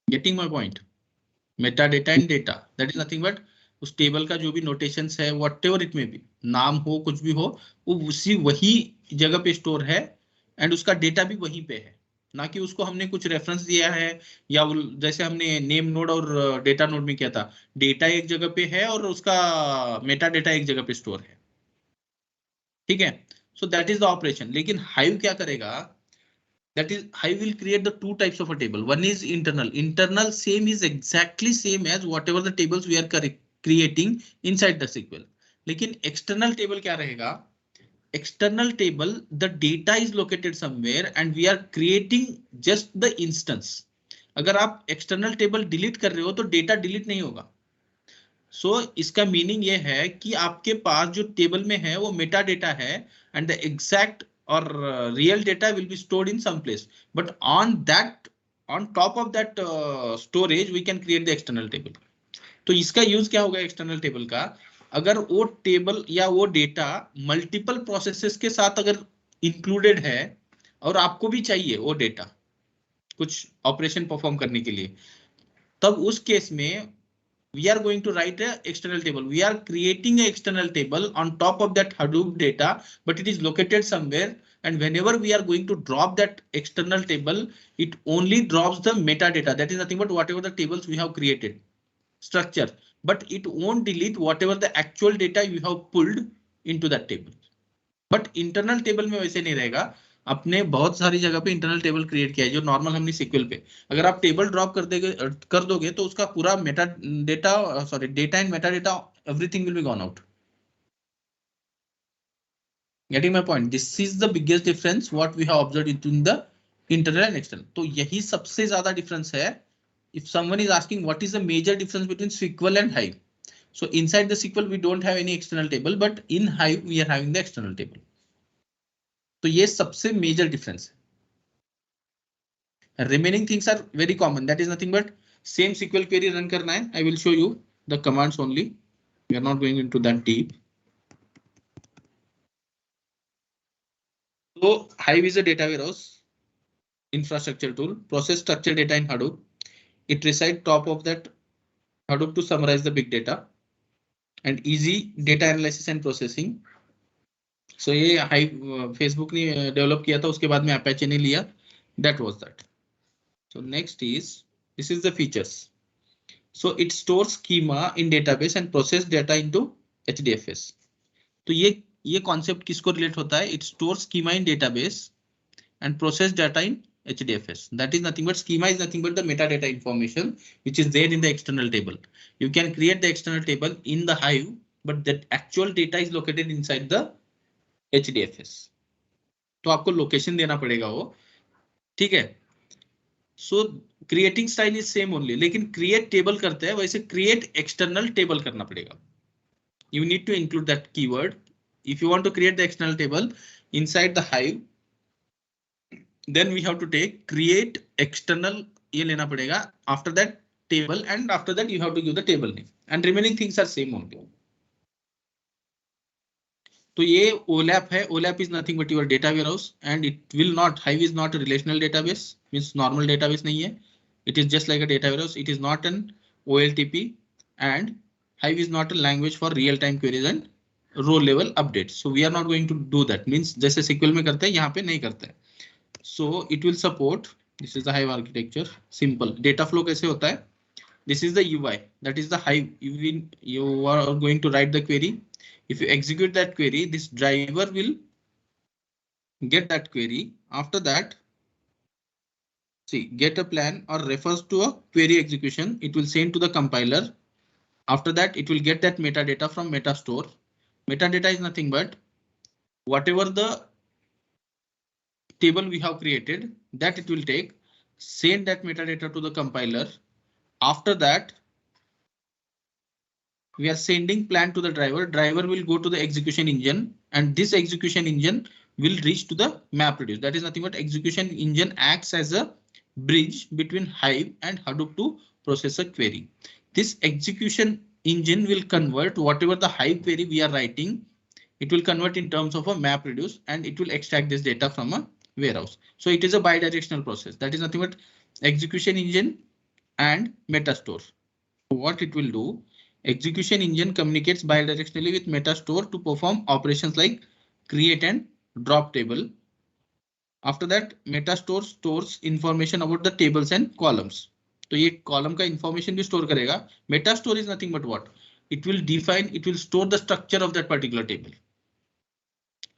[SPEAKER 1] Getting my point? Metadata and data, that is nothing but उस table का जो भी notations है, whatever it may be, नाम हो कुछ भी हो, वो उसी वही जगह पे स्टोर है एंड उसका डेटा भी वहीं पे है. ना कि उसको हमने कुछ रेफरेंस दिया है या जैसे हमने नेम नोड और डेटा नोड में किया था, डेटा एक जगह पे है और उसका मेटा डेटा एक जगह पे स्टोर है. ठीक है, so that is the operation. लेकिन Hive क्या करेगा? That is Hive will create the two types of a table. One is internal. Internal same is exactly same as whatever the tables we are creating inside the SQL. लेकिन external table क्या रहेगा? External table, the data is located somewhere and we are creating just the instance. अगर आप external table delete कर रहे हो तो data delete नहीं होगा. So इसका मीनिंग ये है कि आपके पास जो टेबल में है वो मेटा डेटा है and the exact or real data will be stored in some place. But on top of that storage we can create the external table. तो इसका यूज क्या होगा एक्सटर्नल टेबल का? अगर वो टेबल या वो डेटा मल्टीपल प्रोसेसेस के साथ अगर इंक्लूडेड है और आपको भी चाहिए वो डेटा कुछ ऑपरेशन परफॉर्म करने के लिए, तब उस केस में we are going to write a external table. We are creating an external table on top of that Hadoop data, but it is located somewhere. And whenever we are going to drop that external table, it only drops the metadata. That is nothing but whatever the tables we have created, structure, but it won't delete whatever the actual data you have pulled into that table. But internal table में वैसे नहीं रहेगा. अपने बहुत सारी जगह पे internal table create किया है जो नॉर्मल हमने सीक्वल पे, अगर आप टेबल ड्रॉप कर दोगे तो उसका पूरा Meta data, sorry data and Meta data, everything will be gone out. Getting my point? This is the biggest difference what we have observed between the internal and external. तो यही सबसे ज्यादा difference है. If someone is asking what is the major difference between SQL and Hive, so inside the SQL we don't have any external table, but in Hive we are having the external table. तो ये सबसे major difference है. Remaining things are very common. That is nothing but same SQL query run करना है. I will show you the commands only. We are not going into that deep. So Hive is a data warehouse infrastructure tool, process structured data in Hadoop. It resides top of that Hadoop to summarize the big data and easy data analysis and processing. So ये Hive Facebook ने develop किया था, उसके बाद में Apache ने लिया. That was that. So next is, this is the features. So it stores schema in database and process data into HDFS. तो ये concept किसको relate होता है? It stores schema in database and process data in HDFS. That is nothing but, schema is nothing but the metadata information which is there in the external table. You can create the external table in the Hive, but that actual data is located inside the HDFS. तो आपको location देना पड़ेगा वो, ठीक है. सो creating style is same only, लेकिन create table करते हैं वैसे क्रिएट एक्सटर्नल टेबल करना पड़ेगा. You need to include that keyword. If you want to create the external table inside the Hive, then we have to take create external, ये लेना पड़ेगा. After that table, and after that you have to give the table name, and remaining things are same only. तो ये OLAP है. OLAP is nothing but your data warehouse, and it will not, Hive is not a relational database, means normal database नहीं है. It is just like a data warehouse. It is not an OLTP, and Hive is not a language for real-time queries and row level updates. So we are not going to do that. Means जैसे SQL में करते हैं, यहाँ पे नहीं करते हैं. So it will support. This is the Hive architecture. Simple data flow कैसे होता है? This is the UI. That is the Hive. You are going to write the query. If you execute that query, this driver will get that query. After that, see, get a plan or refers to a query execution. It will send to the compiler. After that, it will get that metadata from Metastore. Metadata is nothing but whatever the table we have created, that it will take, send that metadata to the compiler. After that, we are sending plan to the driver. Driver will go to the execution engine, and this execution engine will reach to the MapReduce. That is nothing but execution engine acts as a bridge between Hive and Hadoop to process a query. This execution engine will convert whatever the Hive query we are writing, it will convert in terms of a MapReduce, and it will extract this data from a warehouse. So it is a bidirectional process. That is nothing but execution engine and Metastore. What it will do, execution engine communicates bidirectionally with Metastore to perform operations like create and drop table. After that, Metastore stores information about the tables and columns. तो ये column का information भी store करेगा. Metastore is nothing but what? It will define, it will store the structure of that particular table.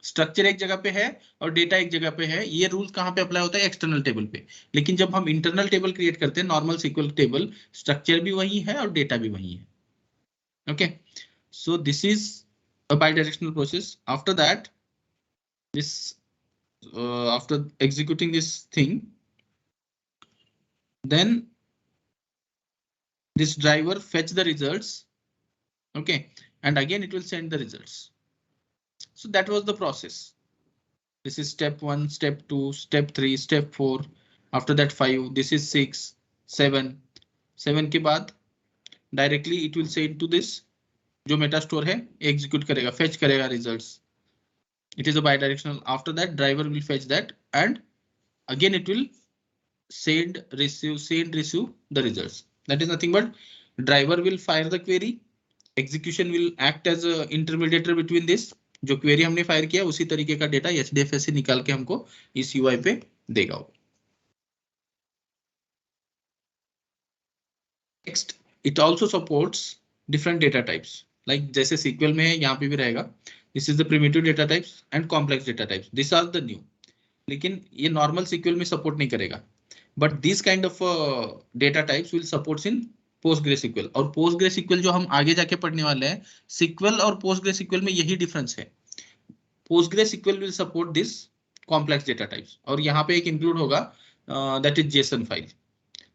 [SPEAKER 1] Structure एक जगह पे है और डेटा एक जगह पे है. ये रूल कहाँ पे अप्लाई होता है? एक्सटर्नल टेबल पे. लेकिन जब हम इंटरनल टेबल क्रिएट करते हैं, नॉर्मल SQL टेबल, स्ट्रक्चर भी वही है और डेटा भी वही है. Okay, so this is a bidirectional process. After that, this after executing this thing, then this driver fetch the results. Okay, and again it will send the results. So that was the process. This is step 1, step 2, step 3, step 4. After that 5. This is 6, 7. 7 के बाद directly it will send to this जो Metastore है, execute करेगा, fetch करेगा results. It is a bidirectional. After that, driver will fetch that, and again it will send, receive the results. That is nothing but driver will fire the query. Execution will act as a intermediator between this. जो query हमने fire किया उसी तरीके का data HDFS से निकाल के हमको इस UI पे देगा. Next, it also supports different data types. Like जैसे SQL में है, यहाँ पे भी रहेगा. This is the primitive data types and complex data types. These are the new. लेकिन ये नॉर्मल SQL में सपोर्ट नहीं करेगा. But this kind of data types will supports in PostgreSQL. और PostgreSQL जो हम आगे जाके पढ़ने वाले हैं, SQL और PostgreSQL में यही डिफरेंस है. PostgreSQL will support this complex data types. और यहाँ पे एक इंक्लूड होगा that is JSON file.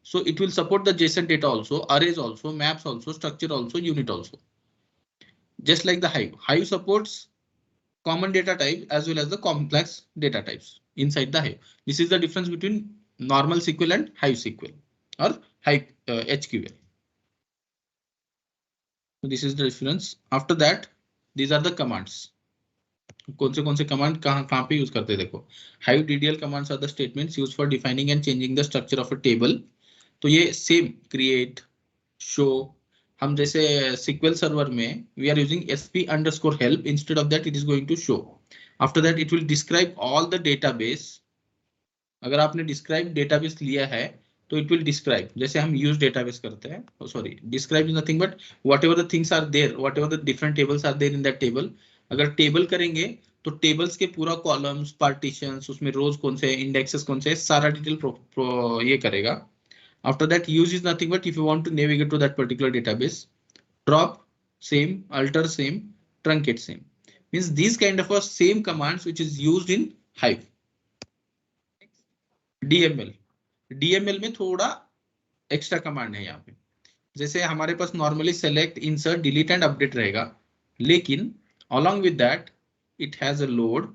[SPEAKER 1] So it will support the JSON data also, arrays also, maps also, structure also, unit also. Just like the Hive. Hive supports common data type as well as the complex data types inside the Hive. This is the difference between normal SQL and Hive SQL or Hive HQL. So this is the difference. After that, these are the commands. कौन से command कहाँ पे use करते हैं देखो. Hive DDL commands are the statements used for defining and changing the structure of a table. तो ये same create, show. हम जैसे SQL सर्वर में we are using sp_help. Instead of that it is going to show. After that it will describe all the database. अगर आपने describe database लिया है तो it will describe. जैसे हम use database करते हैं. Oh, sorry, describe is nothing but whatever the things are there, whatever the different tables are there in that table. अगर टेबल करेंगे तो टेबल्स के पूरा कॉलम्स, पार्टीशंस, उसमें रोज कौन से, इंडेक्सेस कौन से, सारा डिटेल ये करेगा. After that use is nothing but if you want to navigate to that particular database, drop same, alter same, truncate same. Means this kind of a same commands which is used in Hive. DML में थोड़ा extra command है यहाँ पे. जैसे हमारे पास normally select, insert, delete and update रहेगा, लेकिन along with that it has a load,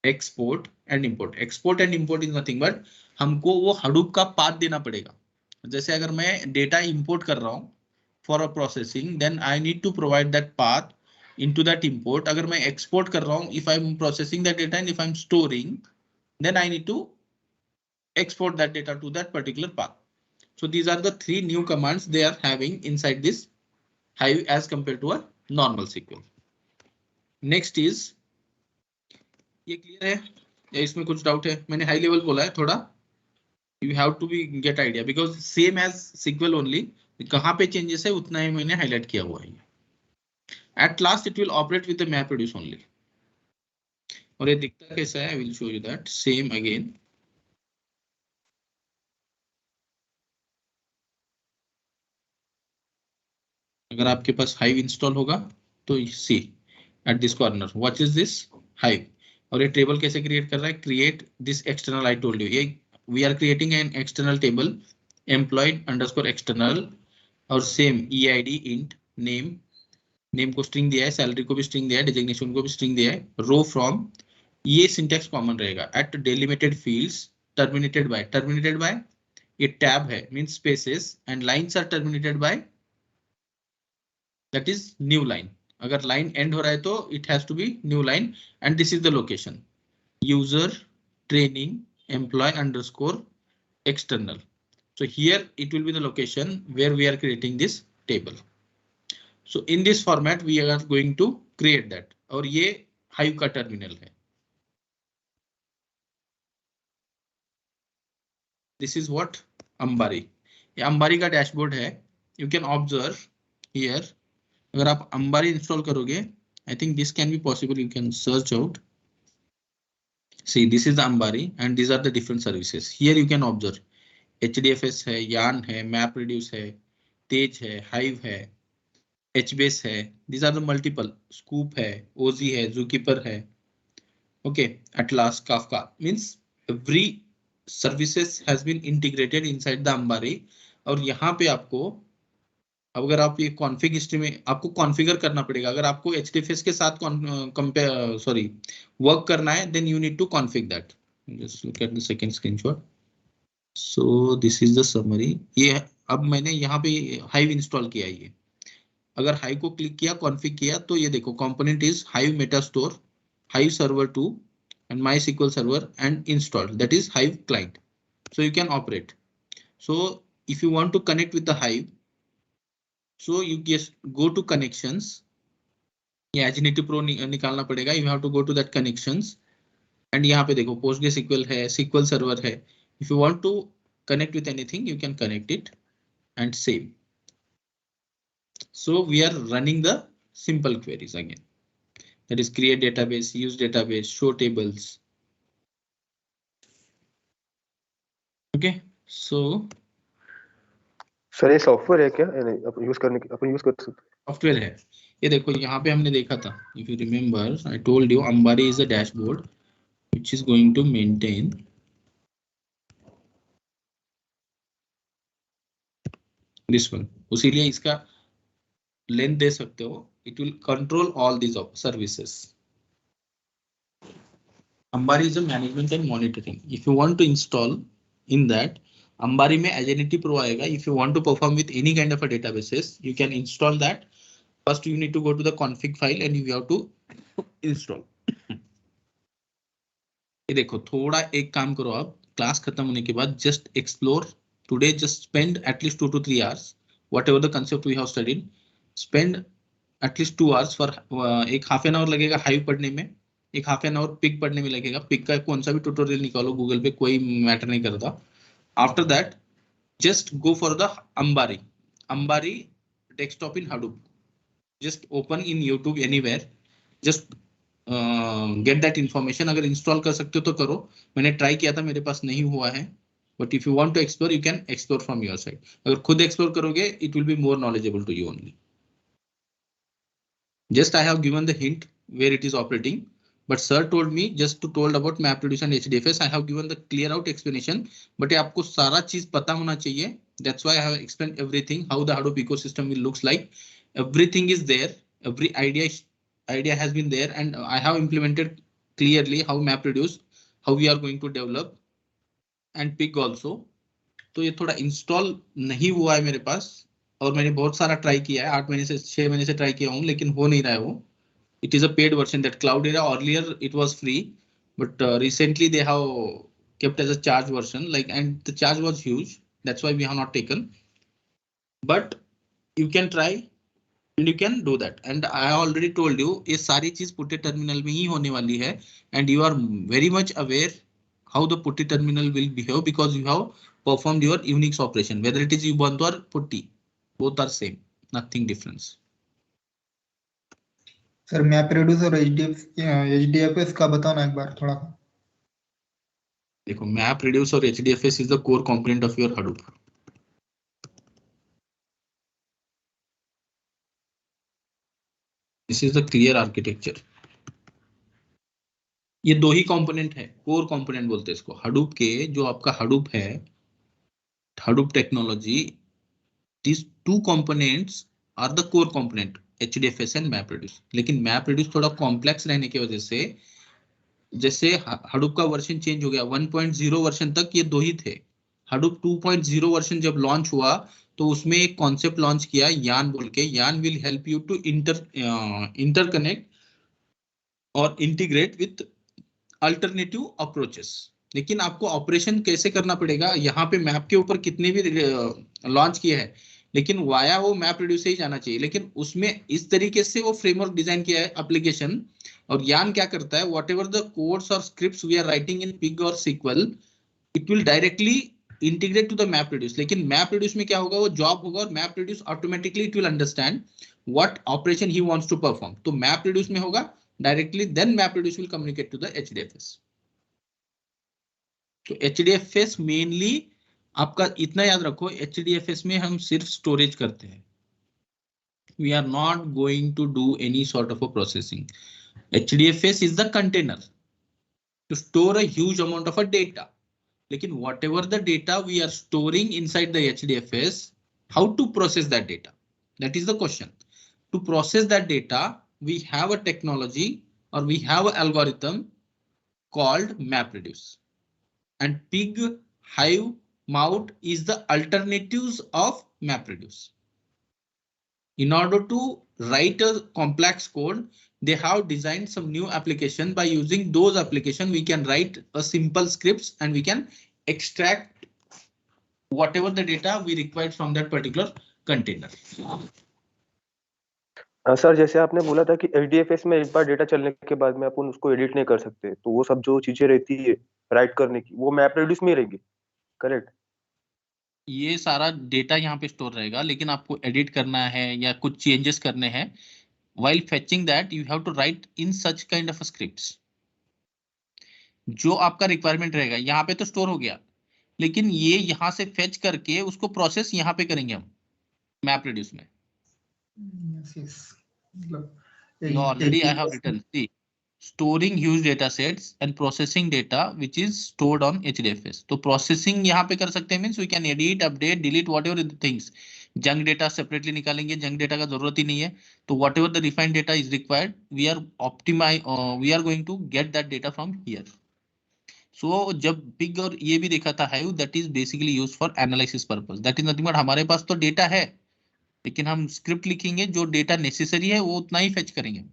[SPEAKER 1] export and import. Export and import is nothing but हमको वो Hadoop का पाथ देना पड़ेगा. जैसे अगर मैं डेटा इंपोर्ट कर रहा हूँ for a processing, then I need to provide that path into that import. अगर मैं export कर रहा हूँ, if I'm processing that data and if I'm storing, then I need to export that data to that particular path. So these are the three new commands they are having inside this Hive as compared to a normal SQL. Next is, ये clear है या इसमें कुछ doubt है? मैंने high level बोला है थोड़ा. You have to be get idea because same as SQL only. कहाँ पे चेंजेस है उतना ही मैंने हाईलाइट किया हुआ है. At last it will operate with the map radius only. और ये दिखता कैसा है, I will show you that. Same again, अगर आपके पास Hive इंस्टॉल होगा तो सी at this corner, what is this? Hive. और ये टेबल कैसे क्रिएट कर रहा है? Create this external, I told you. ये we are creating an external table, employed_external, और सेम EID int नेम को स्ट्रिंग दिया है, सैलरी को भी स्ट्रिंग दिया है, डिजिग्नेशन को भी स्ट्रिंग दिया है, रो फ्रॉम. ये सिंटैक्स कॉमन रहेगा. At delimited fields, terminated by ये टैब है, means spaces, and lines are terminated by, that is new line. अगर लाइन एंड हो रहा है तो it has to be new line. And this is the location, user training employee_external. So here it will be the location where we are creating this table. So in this format we are going to create that. और ये Hive का terminal है. This is what Ambari. ये Ambari का dashboard है. You can observe here. अगर आप Ambari install करोगे, I think this can be possible. You can search out. See, this is the Ambari and these are the different services. Here you can observe HDFS है, Yarn है, MapReduce है, Tej है, Hive है, HBase है. These are the multiple. Scoop है, OZ है, Zookeeper है. Okay, Atlas, Kafka, means every services has been integrated inside the Ambari. और यहाँ पे आपको, अगर आप ये कॉन्फ़िग हिस्ट्री में आपको कॉन्फ़िगर करना पड़ेगा. अगर आपको HDFS के साथ वर्क करना है, then you need to config that. Just look at the second screenshot. So this is the summary. ये अब मैंने यहाँ पे Hive इंस्टॉल किया है. ये अगर Hive को क्लिक किया, कॉन्फ़िग किया, तो ये देखो component is Hive मेटास्टोर, Hive server 2 and MySQL server and installed, that is Hive client. So you can operate. So if you want to connect with the Hive, so you just go to connections. ये Agility Pro निकालना पड़ेगा. You have to go to that connections and यहाँ पे देखो PostgreSQL है, SQL server है. If you want to connect with anything, you can connect it and save. So we are running the simple queries again. That is create database, use database, show tables. Okay, so
[SPEAKER 2] sir ये software है क्या? नहीं, अपन use कर सकते हैं।
[SPEAKER 1] Software है। ये देखो यहाँ पे हमने देखा था, if you remember I told you Ambari is a dashboard which is going to maintain this one. उसीलिए इसका लेंथ दे सकते हो, it will control all these services. Ambari is a management and monitoring. If you want to install in that, Ambari में Agility Pro आएगा. If you want to perform with any kind of a databases, you can install that. First you need to go to the config file and you have to install. ये देखो, थोड़ा एक काम करो आप, class खत्म होने के बाद just explore today, just spend at least 2 to 3 hours, whatever the concept we have studied, spend at least 2 hours for एक हाफ एन आवर लगेगा हाइव पढ़ने में, एक हाफ एन आवर पिग पढ़ने में लगेगा. पिग का कौन सा भी ट्यूटोरियल निकालो गूगल पे, कोई मैटर नहीं करता. After that just go for the Ambari desktop in Hadoop. Just open in YouTube anywhere, just get that information. अगर इंस्टॉल कर सकते हो तो करो, मैंने ट्राई किया था, मेरे पास नहीं हुआ है. But if you want to explore, you can explore from your side. अगर खुद एक्सप्लोर करोगे, it will be more knowledgeable to you only. Just I have given the hint where it is operating, but sir told me just to told about MapReduce and HDFS. I have given the clear out explanation, but आपको सारा चीज पता होना चाहिए. That's why I have explained everything, how the Hadoop ecosystem will looks like. Everything is there. Every idea has been there, and I have implemented clearly how MapReduce, how we are going to develop, and Pig also. तो ये थोड़ा install नहीं हुआ है मेरे पास, और मैंने बहुत सारा ट्राई किया है, 6 महीने से ट्राई किया हूँ, लेकिन हो नहीं रहा है वो. It is a paid version. That Cloudera earlier it was free, but recently they have kept as a charge version. And the charge was huge. That's why we have not taken. But you can try and you can do that. And I already told you, ये सारी चीज putty terminal में ही होने वाली है. And you are very much aware how the putty terminal will behave because you have performed your Unix operation. Whether it is Ubuntu or putty, both are same. Nothing difference.
[SPEAKER 6] Sir MapReduce और HDFS का बताओ ना एक बार थोड़ा.
[SPEAKER 1] देखो, MapReduce और HDFS is the core component of your Hadoop. This is the clear architecture. ये दो ही कंपोनेंट है, कोर कंपोनेंट बोलते हैं इसको Hadoop के. जो आपका Hadoop है, Hadoop technology, these two components are the core component, HDFS and MapReduce. लेकिन MapReduce थोड़ा कॉम्प्लेक्स रहने की वजह से, जैसे Hadoop का वर्जन चेंज हो गया 1.0 वर्जन तक ये दो ही थे. Hadoop 2.0 वर्जन जब लॉन्च हुआ तो उसमें एक कॉन्सेप्ट लॉन्च किया यान बोल के. YARN will help you to interconnect और इंटीग्रेट विथ अल्टरनेटिव अप्रोचेस. लेकिन आपको ऑपरेशन कैसे करना पड़ेगा, यहाँ पे मैप के ऊपर कितने भी लॉन्च किए हैं, लेकिन वाया वो MapReduce से ही जाना चाहिए. लेकिन उसमें इस तरीके से वो फ्रेमवर्क डिजाइन किया है एप्लीकेशन. और यान क्या करता है, वॉट एवर द कोड्स और scripts we are writing in pig और SQL, it will directly integrate to the MapReduce. लेकिन MapReduce में क्या होगा, वो जॉब होगा और MapReduce automatically it will understand what operation he wants to perform. तो MapReduce में होगा directly, then MapReduce will communicate to the HDFS. तो HDFS मेनली आपका इतना याद रखो, HDFS में हम सिर्फ स्टोरेज करते हैं. We are not going to do any sort of a processing. HDFS is the container to store a huge amount of a data. लेकिन whatever the data we are storing inside the HDFS, how to process that data? That is the question. To process that data, we have a technology or we have an algorithm called MapReduce. And Pig, Hive, Mout is the alternatives of MapReduce. In order to write a complex code, they have designed some new application. By using those application, we can write a simple scripts and we can extract whatever the data we required from that particular container.
[SPEAKER 2] Sir जैसे आपने बोला था कि HDFS में एक बार data चलने के बाद में अपन उसको एडिट नहीं कर सकते, तो वो सब जो चीजें रहती है राइट करने की, वो MapReduce में रहेंगी, करेक्ट?
[SPEAKER 1] ये सारा डेटा यहाँ पे स्टोर रहेगा, लेकिन आपको एडिट करना है या कुछ चेंजेस करने हैं, while fetching that you have to write in such kind of scripts. जो आपका रिक्वायरमेंट रहेगा, यहाँ पे तो स्टोर हो गया, लेकिन ये यहाँ से फेच करके उसको प्रोसेस यहाँ पे करेंगे हम मैप रेड्यूस में.
[SPEAKER 6] Yes, yes. मतलब
[SPEAKER 1] Already I have written, see, storing huge data sets and processing data which is stored on HDFS. तो processing यहाँ पे कर सकते हैं, means we can edit, update, delete whatever the things. Junk data separately निकालेंगे, junk data का जरूरत ही नहीं है. तो whatever the refined data is required, we are going to get that data from here. So जब big और ये भी देखा था Hive, that is basically used for analysis purpose. That is nothing but हमारे पास तो data है, लेकिन हम स्क्रिप्ट लिखेंगे जो डेटा नेसेसरी है वो उतना ही फेच करेंगे.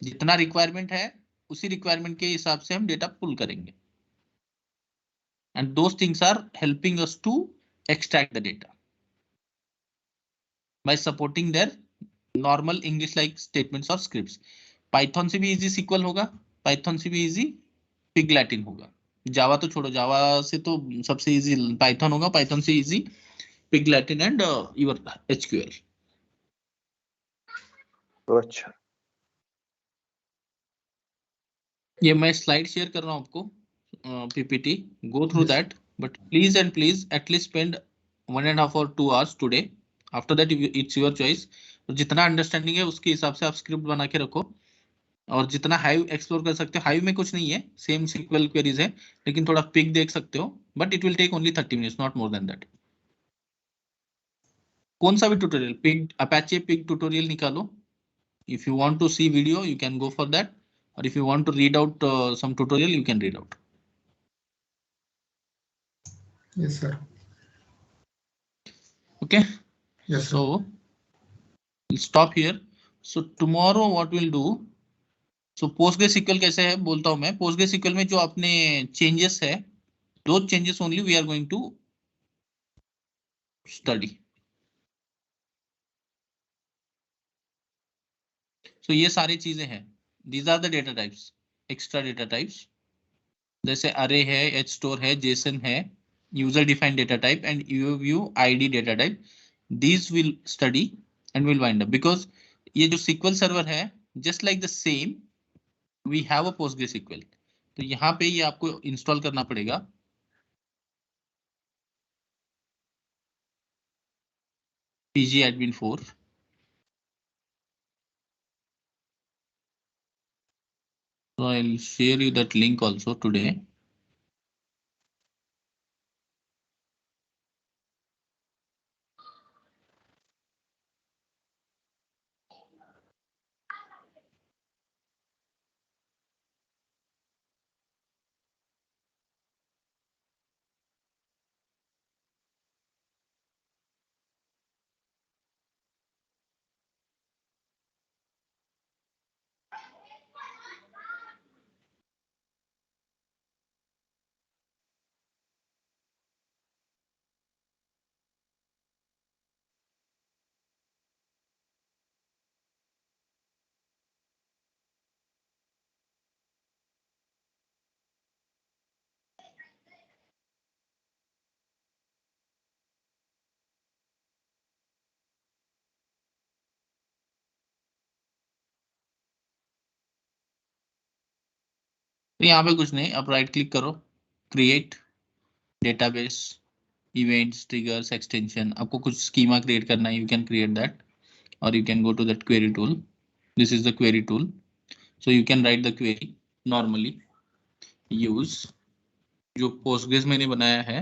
[SPEAKER 1] जितना रिक्वायरमेंट है उसी रिक्वायरमेंट के हिसाब से हम डेटा पुल करेंगे. And those things are helping us to extract the data by supporting their normal English like statements और स्क्रिप्ट्स. पाइथन से भी इजी सीक्वल होगा, पाइथन से भी इजी पिग लैटिन होगा. जावा तो छोड़ो, जावा से तो सबसे इजी पाइथन होगा, पाइथन से easy Pig Latin and your HQL.
[SPEAKER 2] अच्छा,
[SPEAKER 1] ये मैं स्लाइड शेयर कर रहा हूँ आपको, PPT. Go through that, but please and please at least spend 1.5 or 2 hours today. After that it's your choice. जितना अंडरस्टैंडिंग है उसके हिसाब से आप स्क्रिप्ट बना के रखो, और जितना हाइव एक्सप्लोर कर सकते हो. हाइव में कुछ नहीं है, सेम सीक्वल क्वेरीज है, लेकिन थोड़ा पिग देख सकते हो, but it will take only 30 minutes, not more than that. कौन सा भी tutorial, Pig Apache Pig tutorial निकालो. If you want to see video you can go for that, or if you want to read out some tutorial you can read out.
[SPEAKER 6] Yes, sir.
[SPEAKER 1] Okay.
[SPEAKER 6] Yes, sir.
[SPEAKER 1] So we'll stop here. So tomorrow what we'll do, so PostgreSQL कैसे है बोलता हूं मैं. PostgreSQL में जो अपने changes है, those changes only we are going to study. So ये सारी चीजें हैं. These are the data types, extra data types. जैसे array है, hstore है, JSON है, user defined data type and UView ID data type. These will study and will wind up, because ये जो SQL server है, just like the same we have a PostgreSQL. तो यहाँ पे ये आपको इंस्टॉल करना पड़ेगा. pgadmin4. So I'll share you that link also today. तो यहाँ पे कुछ नहीं, आप राइट क्लिक करो, create database, events, triggers, extension. आपको कुछ स्कीमा क्रिएट करना है, यू कैन क्रिएट दैट, और you can go to that query tool. This is the query tool. So you can write the query normally. Use जो Postgres मैंने बनाया है,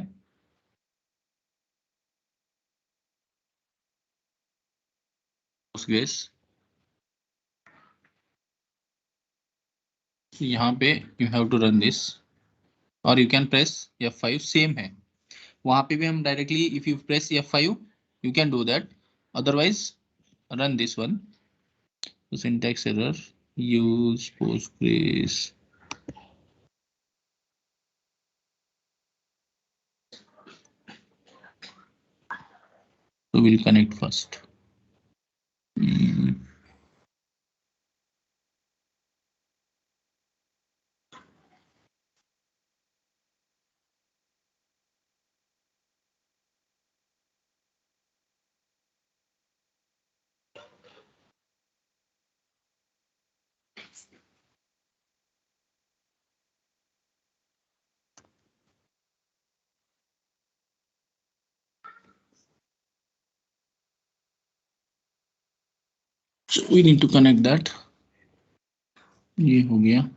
[SPEAKER 1] Postgres, यहाँ पे you have to run this, और you can press F5. Same है वहां पे भी, हम directly if you press F5 you can do that, otherwise run this one. So syntax error, use Postgres. So we'll connect first. So we need to connect that. ये हो गया.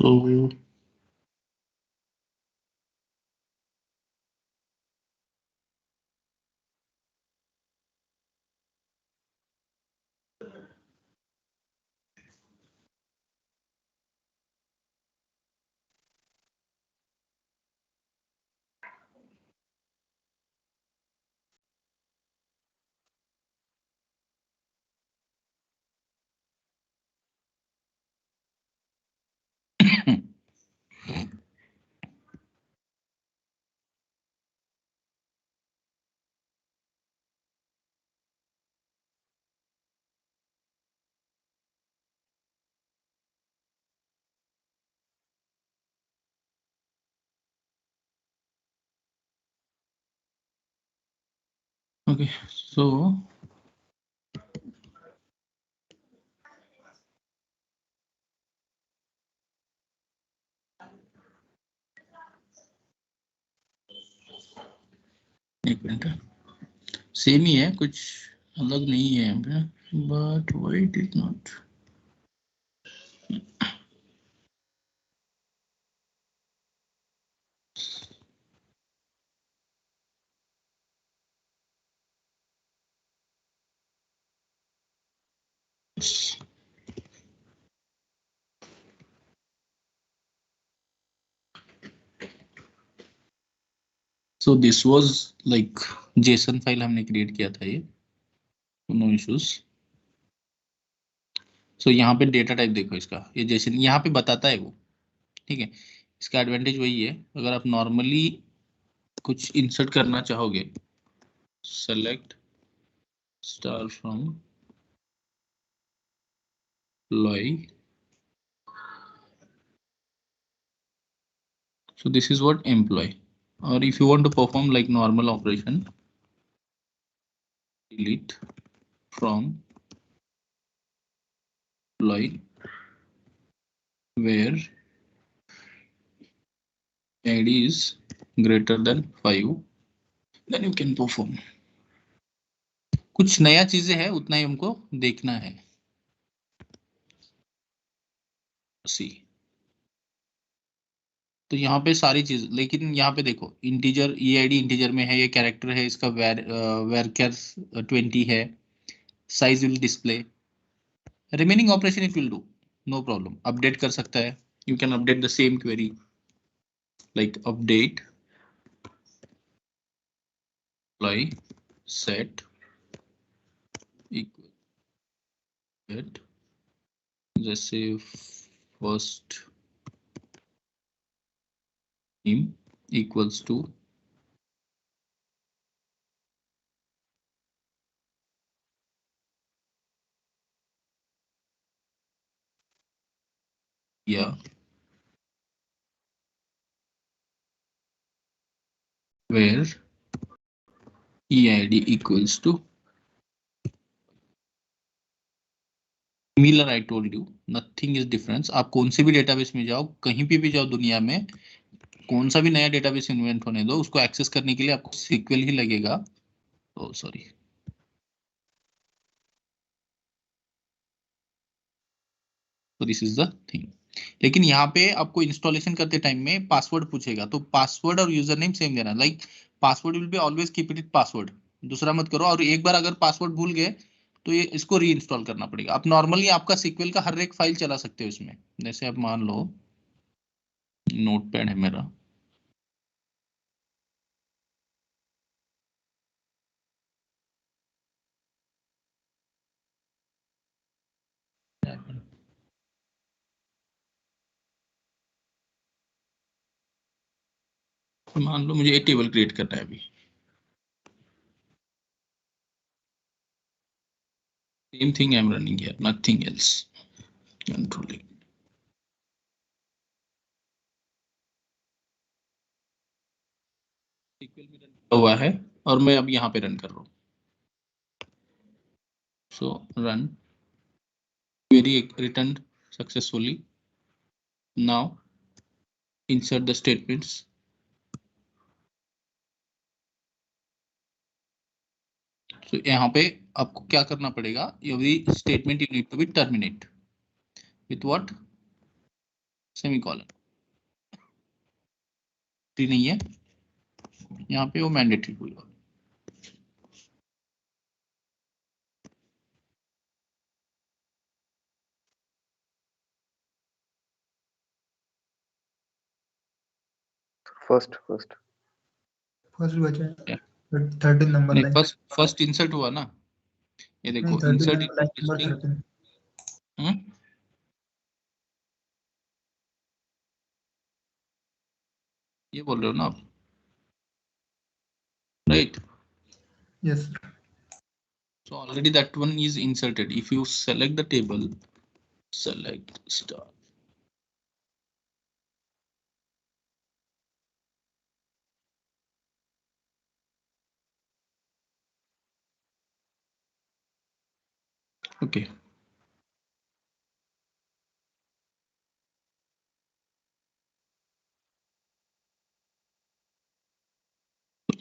[SPEAKER 1] So okay, so एक minute, same ही है, कुछ अलग नहीं है यहाँ पे, but why it is not? So this was like JSON file हमने क्रिएट किया था ये, नो इश्यूज. सो यहाँ पे डेटा टाइप देखो इसका, ये JSON यहाँ पे बताता है वो, ठीक है. इसका एडवांटेज वही है, अगर आप नॉर्मली कुछ इंसर्ट करना चाहोगे, select star from employee. So this is what employee, or if you want to perform like normal operation, delete from employee where ID is greater than 5, then you can perform. कुछ नया चीजें हैं, उतना ही हमको देखना है. सी तो यहाँ पे सारी चीज, लेकिन यहाँ पे देखो इंटीजर, EID इंटीजर में है, ये कैरेक्टर है, इसका varchar 20 है, size will display, remaining operation it will do, no problem. Update कर सकता है, you can update the same query, like update employee set equal at, let's say first name equals to yeah where EID equals to similar. I told you nothing is difference. आप कौन से भी database में जाओ, कहीं भी जाओ दुनिया में, कौन सा भी नया डेटाबेस इन्वेंट होने दो, उसको एक्सेस करने के लिए आपको SQL ही लगेगा. Oh sorry. तो दिस इज द थिंग। लेकिन यहाँ पे आपको इंस्टॉलेशन करते टाइम में पासवर्ड पूछेगा, तो पासवर्ड और यूजर नेम सेम देना। Like password will be always keep it password, दूसरा मत करो। और एक बार अगर पासवर्ड भूल गए तो ये इसको री इंस्टॉल करना पड़ेगा। आप नॉर्मली आपका सीक्वल का हर एक फाइल चला सकते हो इसमें। जैसे आप मान लो नोटपैड है मेरा, मान लो मुझे एक टेबल क्रिएट करना है अभी, same thing I'm running here, nothing else, controlling। हुआ है और मैं अब यहाँ पे रन कर रहा हूँ। सो run, query returned successfully। now insert the statements। तो यहाँ पे आपको क्या करना पड़ेगा, every statement you need to be terminate with what, semicolon। नहीं है यहाँ पे, वो मैंडेटरी होगा।
[SPEAKER 2] फर्स्ट
[SPEAKER 6] बचा है 13 नंबर
[SPEAKER 1] नहीं,
[SPEAKER 6] लाइन।
[SPEAKER 1] फर्स्ट इंसर्ट हुआ ना, ये
[SPEAKER 6] नहीं,
[SPEAKER 1] देखो
[SPEAKER 6] 13
[SPEAKER 1] इंसर्ट
[SPEAKER 6] नंबर लाइन नंबर 13।
[SPEAKER 1] ये बोल रहे हो ना आप, right?
[SPEAKER 6] Yes
[SPEAKER 1] So already that one is inserted. If you select the table, select star, okay,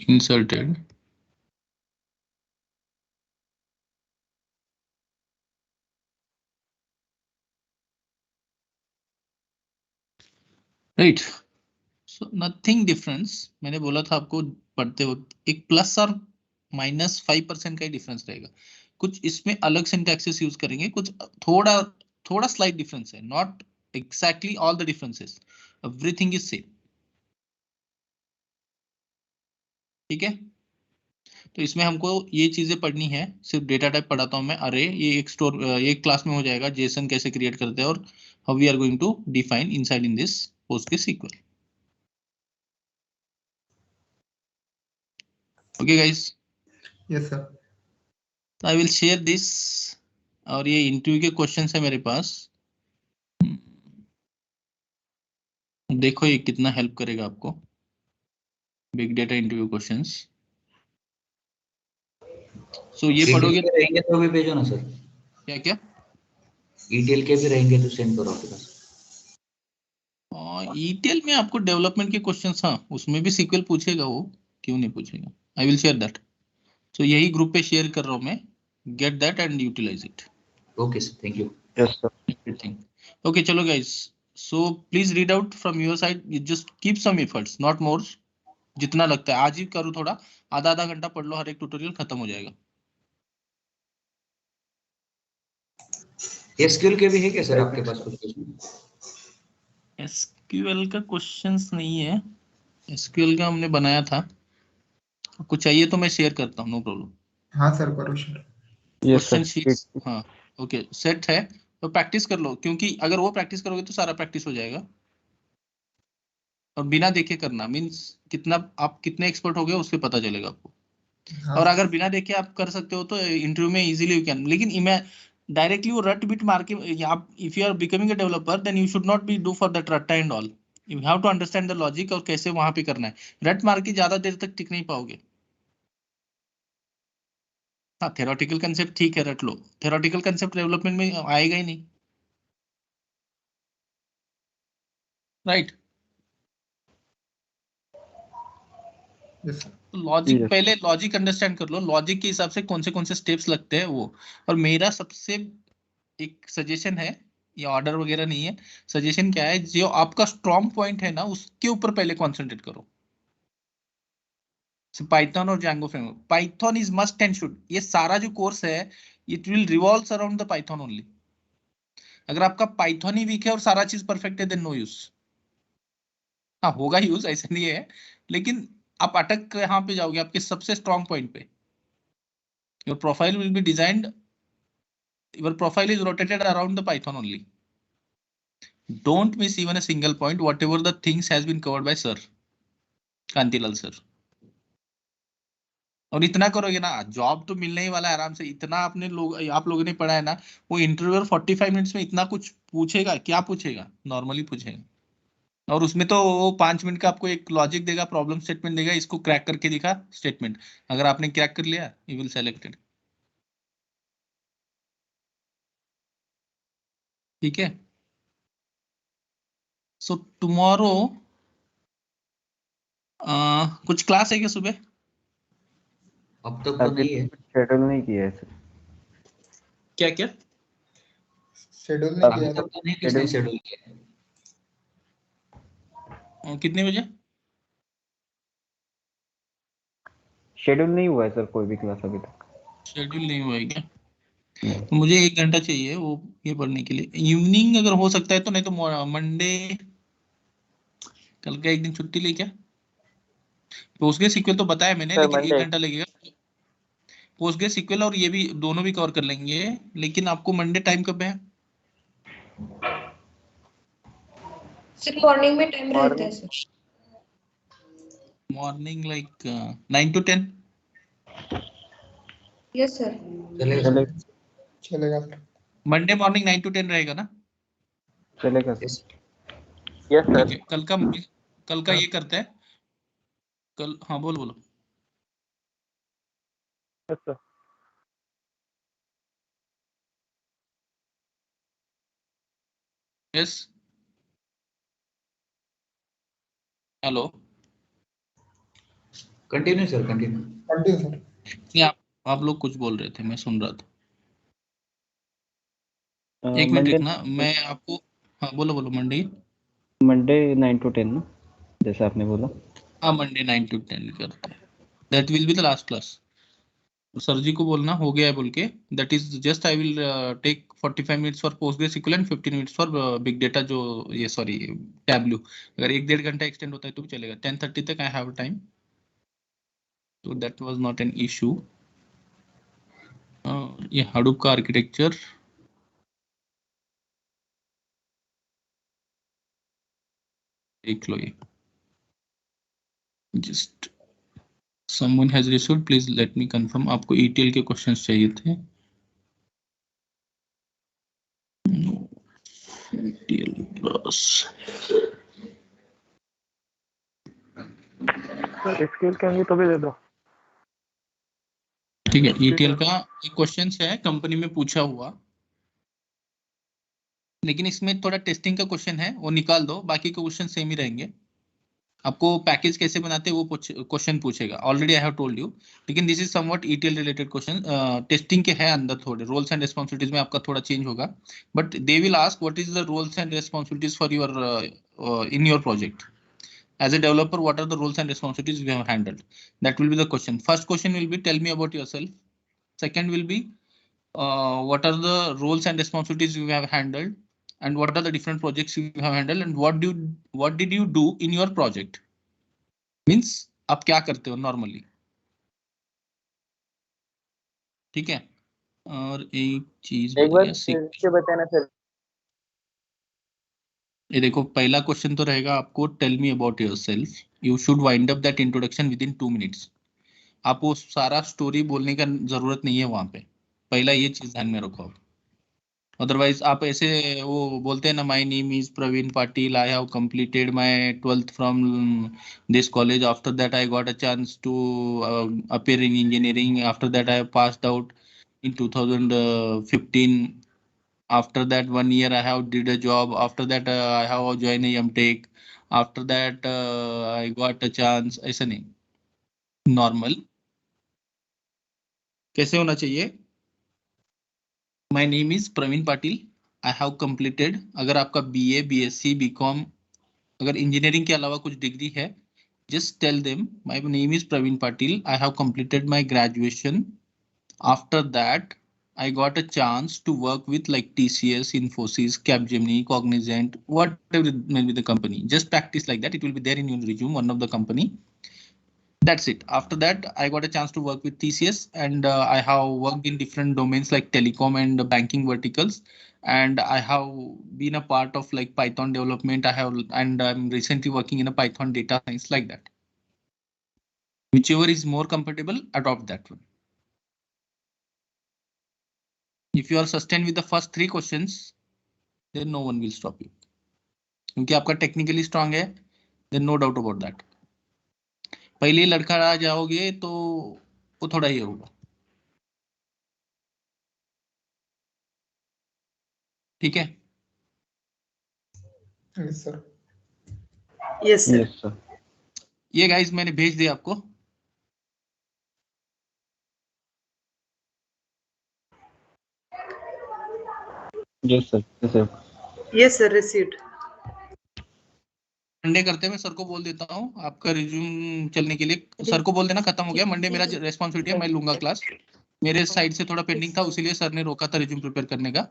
[SPEAKER 1] inserted। Right, so nothing difference. मैंने बोला था आपको पढ़ते वक्त एक प्लस और -5% का ही डिफरेंस रहेगा। कुछ इसमें अलग सिंटैक्सेस यूज करेंगे, कुछ थोड़ा स्लाइट डिफरेंस है, not exactly all the differences, everything is same. ठीक है, तो इसमें हमको ये चीजें पढ़नी है। सिर्फ डेटा टाइप पढ़ाता हूं मैं, अरे ये एक क्लास में हो जाएगा, जेसन कैसे क्रिएट करते हैं और how we are going to define inside in this PostgreSQL। Okay guys,
[SPEAKER 6] yes sir.
[SPEAKER 1] I will share this. और ये इंटरव्यू के क्वेश्चंस है मेरे पास, देखो ये कितना हेल्प करेगा आपको। बिग डेटा इंटरव्यू क्वेश्चंस, सो ये पढ़ोगे
[SPEAKER 7] के रहेंगे तो भी भेजो ना सर।
[SPEAKER 1] क्या क्या
[SPEAKER 7] ETL के भी रहेंगे तो सेंड करो आपके पास।
[SPEAKER 1] ETL में आपको डेवलपमेंट के क्वेश्चंस, हाँ उसमें भी सीक्वल पूछेगा, वो क्यों नहीं पूछेगा। I will share that. So यही ग्रुप पे शेयर कर रहा हूँ मैं, get that and utilize it.
[SPEAKER 7] Okay sir, thank you.
[SPEAKER 2] Yes sir.
[SPEAKER 1] Okay, चलो guys, so please read out from your side, you just keep some efforts, not more। जितना लगता है आज ही करो, थोड़ा आधा घंटा पढ़ लो, हर एक ट्यूटोरियल खत्म हो जाएगा।
[SPEAKER 7] SQL के भी है क्या सर आपके पास कुछ?
[SPEAKER 1] SQL का क्वेश्चंस नहीं है, SQL का हमने बनाया था, कुछ चाहिए तो मैं शेयर करता हूँ, नो प्रॉब्लम।
[SPEAKER 6] हाँ सर, करो सर।
[SPEAKER 1] क्वेश्चन शीट्स, हाँ ओके सेट है, तो प्रैक्टिस कर लो, क्योंकि अगर वो प्रैक्टिस करोगे तो सारा प्रैक्टिस हो जाएगा। और बिना देखे करना मींस कितना आप कितने एक्सपर्ट हो गए उससे पता चलेगा आपको।
[SPEAKER 6] हाँ
[SPEAKER 1] और अगर बिना देखे आप कर सकते हो तो इंटरव्यू में इजीली यू कैन। लेकिन मैं डायरेक्टली वो रट बिट मार के, आप if you are becoming a developer then you should not be do for that रट्टा and all. You have to understand the logic और कैसे वहां पे करना है। रट मार के ज्यादा देर तक टिक नहीं पाओगे। हाँ थेरोटिकल कंसेप्ट ठीक है, रट लो, थेरोटिकल कंसेप्ट डेवलपमेंट में आएगा ही नहीं, right?
[SPEAKER 6] Yes sir.
[SPEAKER 1] Logic
[SPEAKER 2] Yes.
[SPEAKER 1] पहले लॉजिक अंडरस्टैंड कर लो, लॉजिक के हिसाब से कौन से स्टेप्स लगते हैं वो। और मेरा सबसे एक सजेशन है, ये ऑर्डर वगैरह नहीं है। सजेशन क्या है, जो आपका स्ट्रॉन्ग पॉइंट है ना उसके ऊपर पहले कॉन्सेंट्रेट करो। पाइथन और Django framework, Python is must and should, ये सारा जो कोर्स है it will revolve around the Python only. अगर आपका पाइथन ही वीक है और सारा चीज परफेक्ट है देन नो यूज। हाँ होगा यूज, ऐसा नहीं है, लेकिन आप अटक कहाँ पे जाओगे, आपके सबसे स्ट्रॉन्ग पॉइंट पे। Your profile will be designed, your profile is rotated around the Python only. Don't miss even a single point, whatever the things has been covered by sir, Kantilal sir. और इतना करोगे ना जॉब तो मिलने ही वाला है आराम से। इतना आपने आप लोगों ने पढ़ा है ना, वो इंटरव्यूअर 45 मिनट्स में इतना कुछ पूछेगा, क्या पूछेगा, नॉर्मली पूछेगा। और उसमें तो वो 5 मिनट का आपको एक लॉजिक देगा, प्रॉब्लम स्टेटमेंट देगा, इसको क्रैक करके दिखा स्टेटमेंट। अगर आपने क्रैक कर लिया यू विल सेलेक्टेड। ठीक है, सो टुमारो कुछ क्लास है क्या सुबह?
[SPEAKER 7] अब तक तो नहीं है।
[SPEAKER 2] शेड्यूल नहीं किया है सर।
[SPEAKER 1] क्या क्या
[SPEAKER 6] शेड्यूल नहीं
[SPEAKER 7] अभी
[SPEAKER 6] किया
[SPEAKER 7] तक तो नहीं किसने शेड्यूल किया।
[SPEAKER 1] कितने बजे?
[SPEAKER 2] शेड्यूल नहीं हुआ है सर कोई भी क्लास अभी तक।
[SPEAKER 1] शेड्यूल नहीं हुआ है क्या? तो मुझे 1 घंटा चाहिए वो ये पढ़ने के लिए। इवनिंग अगर हो सकता है तो, नहीं तो मंडे कल का एक दिन छुट्टी ले क्या? पोस्टग्रे सीक्वल तो बताया मैंने,
[SPEAKER 2] सर,
[SPEAKER 1] लेकिन 1
[SPEAKER 2] Monday।
[SPEAKER 1] घंटा लगेगा। पोस्टग्रे सीक्वल और ये भी दोनों भी कवर कर लेंगे, लेकिन आपको मंडे टाइम कब है?
[SPEAKER 4] सर मॉर्निंग में टाइम रहता है sir.
[SPEAKER 1] Morning like 9 to 10।
[SPEAKER 4] Yes sir.
[SPEAKER 7] चलेगा सर।
[SPEAKER 6] चलेगा सर।
[SPEAKER 1] मंडे मॉर्निंग 9 to 10 रहेगा ना?
[SPEAKER 2] चलेगा सर।
[SPEAKER 7] Yes।
[SPEAKER 2] यस
[SPEAKER 1] ठीक
[SPEAKER 2] सर।
[SPEAKER 1] है, कल का ये करते हैं कल। हाँ बोलो बोलो।
[SPEAKER 2] Yes sir.
[SPEAKER 1] Yes hello.
[SPEAKER 7] Continue sir, continue.
[SPEAKER 6] Continue sir.
[SPEAKER 1] नहीं आप लोग कुछ बोल रहे थे, मैं सुन रहा था। एक मिनट रुकना, मैं आपको। हाँ बोलो बोलो।
[SPEAKER 2] मंडे 9 to 10 ना, जैसे आपने बोला।
[SPEAKER 1] हाँ मंडे 9 to 10 करते हैं। That will be the last class. Sir ji को बोलना हो गया है बोल के, that is just I will take 45 minutes for PostgreSQL and 15 minutes for big data, जो ये सॉरी टैब्लू। अगर 1-1.5 घंटा एक्सटेंड होता है तो भी चलेगा। 10:30 तक आई हैव टाइम, तो that was not an issue. ये हडूप का आर्किटेक्चर देख लो। ये just someone has received, please let me confirm। आपको ETL के क्वेश्चंस चाहिए थे? No, ETL plus
[SPEAKER 2] स्किल कहेंगे तो भी दे दो।
[SPEAKER 1] ठीक है। ETL का एक क्वेश्चन है कंपनी में पूछा हुआ, लेकिन इसमें थोड़ा टेस्टिंग का क्वेश्चन है, वो निकाल दो, बाकी के क्वेश्चन सेम ही रहेंगे। आपको पैकेज कैसे बनाते हैं वो क्वेश्चन पूछेगा, already I have told you. लेकिन this is somewhat ETL related question, testing के है अंदर, थोड़े रोल्स एंड रिस्पॉन्सिबिलिटीज में आपका थोड़ा चेंज होगा, but they will ask what is the roles and responsibilities for your in your project as a developer. What are the roles and responsibilities you have handled? That will be the question. First question will be tell me about yourself. Second will be what are the roles and responsibilities you have handled, and what are the different projects you have handled, and what did you do in your project? Means आप क्या करते हो normally. ठीक है। और एक चीज
[SPEAKER 2] एक बार
[SPEAKER 1] बढ़िया
[SPEAKER 2] के बताना सर।
[SPEAKER 1] ये देखो, पहला क्वेश्चन तो रहेगा आपको tell me about yourself. You should wind up that introduction within 2 minutes। आपको सारा स्टोरी बोलने का जरूरत नहीं है वहां पे, पहला ये चीज ध्यान में रखो। अदरवाइज आप ऐसे वो बोलते हैं ना, my name is Praveen Patil, I have completed my 12th from this college, after that I got a chance to appear in engineering, after that I passed out in 2015, after that 1 year I have did a job, after that I have joined a MTech, after that I got a chance। ऐसा नहीं, normal कैसे होना चाहिए? My name is Praveen Patil, I have completed. अगर आपका BA, BSc, BCom, अगर engineering के अलावा कुछ डिग्री है, just tell them my name is Praveen Patil. I have completed my graduation. After that, I got a chance to work with like TCS, Infosys, Capgemini, Cognizant, whatever may be the company. Just practice like that. It will be there in your resume, one of the company. That's it. After that, I got a chance to work with TCS, and I have worked in different domains like telecom and banking verticals. And I have been a part of like Python development. And I'm recently working in a Python data science like that. Whichever is more comfortable, adopt that one. If you are sustained with the first 3 questions, then no one will stop you. क्योंकि आपका technically strong है, then no doubt about that. पहले लड़का आ जाओगे तो वो थोड़ा ही होगा. ठीक है?
[SPEAKER 6] Yes, sir.
[SPEAKER 3] Yes, sir.
[SPEAKER 2] Yes, sir.
[SPEAKER 1] ये गाइस मैंने भेज दिया आपको.
[SPEAKER 2] Yes, sir. Yes, sir.
[SPEAKER 3] Yes, sir. Received.
[SPEAKER 1] Monday करते हैं, मैं सर को बोल देता हूँ आपका रिज्यूम चलने के लिए. सर को बोल देना खत्म हो गया. मंडे मेरा रेस्पॉन्सिबिलिटी है, मैं लूंगा क्लास. मेरे साइड से थोड़ा पेंडिंग था, उसीलिए सर ने रोका था रिज्यूम प्रिपेयर करने का.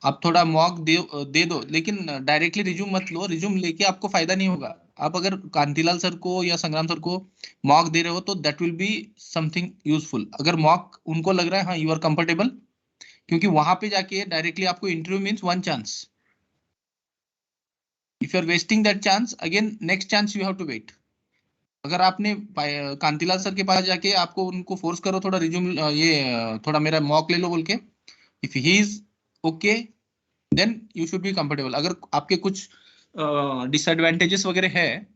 [SPEAKER 1] आप थोड़ा मॉक दे दो, लेकिन डायरेक्टली रिज्यूम मत लो. रिज्यूम लेके आपको फायदा नहीं होगा. आप अगर कांतिलाल सर को या संग्राम सर को मॉक दे रहे हो तो that will be something useful. अगर मॉक उनको लग रहा है हाँ यू आर कंफर्टेबल, क्योंकि वहां पे जाके डायरेक्टली आपको interview means 1 chance. If you are wasting that chance, again next chance you have to wait. अगर आपने कांतिलाल सर के पास जाके आपको उनको फोर्स करो थोड़ा रिज्यूम ये थोड़ा मेरा मॉक ले लो बोल के, if he is okay, then you should be comfortable. अगर आपके कुछ disadvantages वगैरह है,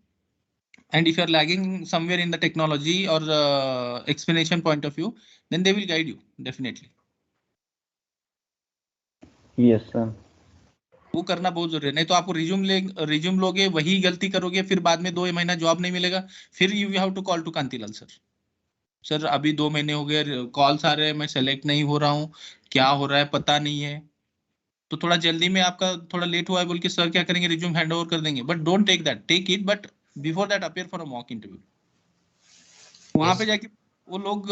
[SPEAKER 1] and if you are lagging somewhere in the technology or explanation point of view, then they will guide you definitely.
[SPEAKER 2] Yes, sir.
[SPEAKER 1] वो करना बहुत जरूरी है. नहीं तो आपको रिज्यूम लोगे, वही गलती करोगे, फिर बाद में 2 महीना जॉब नहीं मिलेगा. फिर you have to call to Kantilal sir. Sir अभी 2 महीने हो गए, कॉल्स आ रहे हैं, मैं सेलेक्ट नहीं हो रहा हूँ, क्या हो रहा है पता नहीं है. तो थोड़ा जल्दी में आपका थोड़ा लेट हुआ है बोल के सर क्या करेंगे, रिज्यूम हैंड ओवर कर देंगे. But don't take that, take it, but before that appear for a mock interview. वहां पे जाके वो लोग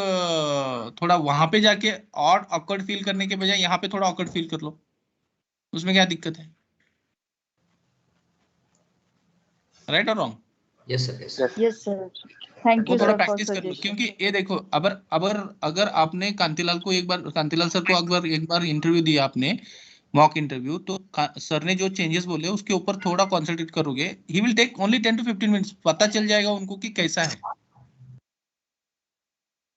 [SPEAKER 1] थोड़ा वहां पे जाके और ऑकवर्ड फील करने के बजाय यहाँ पे थोड़ा ऑकवर्ड फील कर लो. उसमें क्या दिक्कत है? राइट और wrong?
[SPEAKER 7] Yes, sir. Yes, sir.
[SPEAKER 8] Yes, sir. Thank
[SPEAKER 1] वो
[SPEAKER 8] you,
[SPEAKER 1] थोड़ा
[SPEAKER 8] sir, for
[SPEAKER 1] प्रैक्टिस कर लो.
[SPEAKER 8] suggestion.
[SPEAKER 1] क्योंकि ये देखो, अगर आपने कांतिलाल सर को एक बार इंटरव्यू दिया आपने, मॉक इंटरव्यू, तो सर ने जो चेंजेस बोले उसके ऊपर थोड़ा कॉन्सेंट्रेट करोगे, he will take only 10 to 15 minutes. पता चल जाएगा उनको कि कैसा है.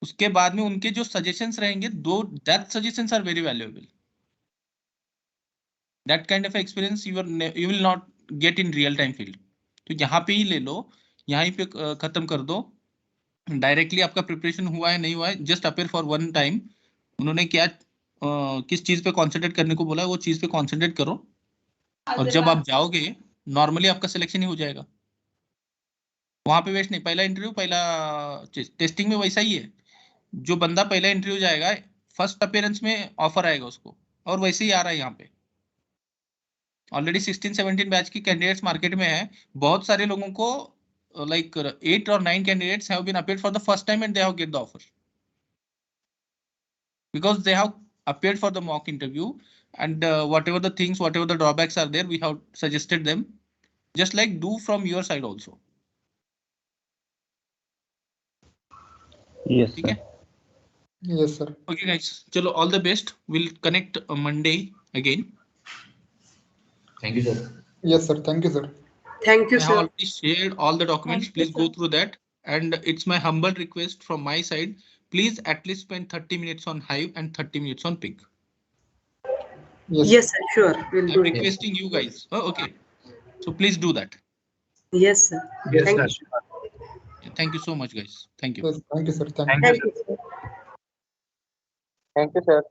[SPEAKER 1] उसके बाद में उनके जो सजेशंस रहेंगे, दो that suggestions are very valuable. That kind of experience you will not get in real time field. तो यहाँ पे ही ले लो, यहाँ पे खत्म कर दो. डायरेक्टली आपका प्रिपरेशन हुआ है नहीं हुआ है, जस्ट अपेयर फॉर 1 टाइम. उन्होंने क्या किस चीज पे कॉन्सेंट्रेट करने को बोला है, वो चीज पे कॉन्सेंट्रेट करो. और जब आप जाओगे नॉर्मली आपका सिलेक्शन ही हो जाएगा. वहां पे वेस्ट नहीं. पहला इंटरव्यू, पहला टेस्टिंग में वैसा ही है. जो बंदा पहला इंटरव्यू जाएगा, फर्स्ट अपीयरेंस में ऑफर आएगा उसको, और वैसे ही आ रहा है. यहाँ पे ऑलरेडी 16-17 बैच की कैंडिडेट्स मार्केट में है. बहुत सारे लोगों को like 8 or 9 candidates have been appeared for the first time and they have get the offer because they have appeared for the mock interview, and whatever the things, whatever the drawbacks are there, we have suggested them. Just like do from your side also.
[SPEAKER 2] Yes,
[SPEAKER 1] ठीक है?
[SPEAKER 6] Yes, sir.
[SPEAKER 1] Okay guys, चलो all the best. We'll connect Monday again.
[SPEAKER 7] Thank you, sir.
[SPEAKER 6] Yes, sir. Thank you, sir.
[SPEAKER 3] Thank you,
[SPEAKER 1] I have
[SPEAKER 3] sir.
[SPEAKER 1] already shared all the documents.
[SPEAKER 8] Thank you,
[SPEAKER 1] Please go
[SPEAKER 8] sir.
[SPEAKER 1] through that. And it's my humble request from my side. Please at least spend 30 minutes on Hive and 30 minutes on Pig.
[SPEAKER 6] Yes.
[SPEAKER 3] Yes, sir. Sure. We'll
[SPEAKER 1] I'm
[SPEAKER 3] do it.
[SPEAKER 1] requesting you guys. Oh, okay. So please do that.
[SPEAKER 3] Yes, sir.
[SPEAKER 7] Yes,
[SPEAKER 3] Thank
[SPEAKER 7] sir.
[SPEAKER 3] you.
[SPEAKER 1] Thank you so much, guys. Thank you.
[SPEAKER 6] Yes. Thank you, sir. Thank you.
[SPEAKER 3] Thank you, sir.
[SPEAKER 2] Thank you, sir.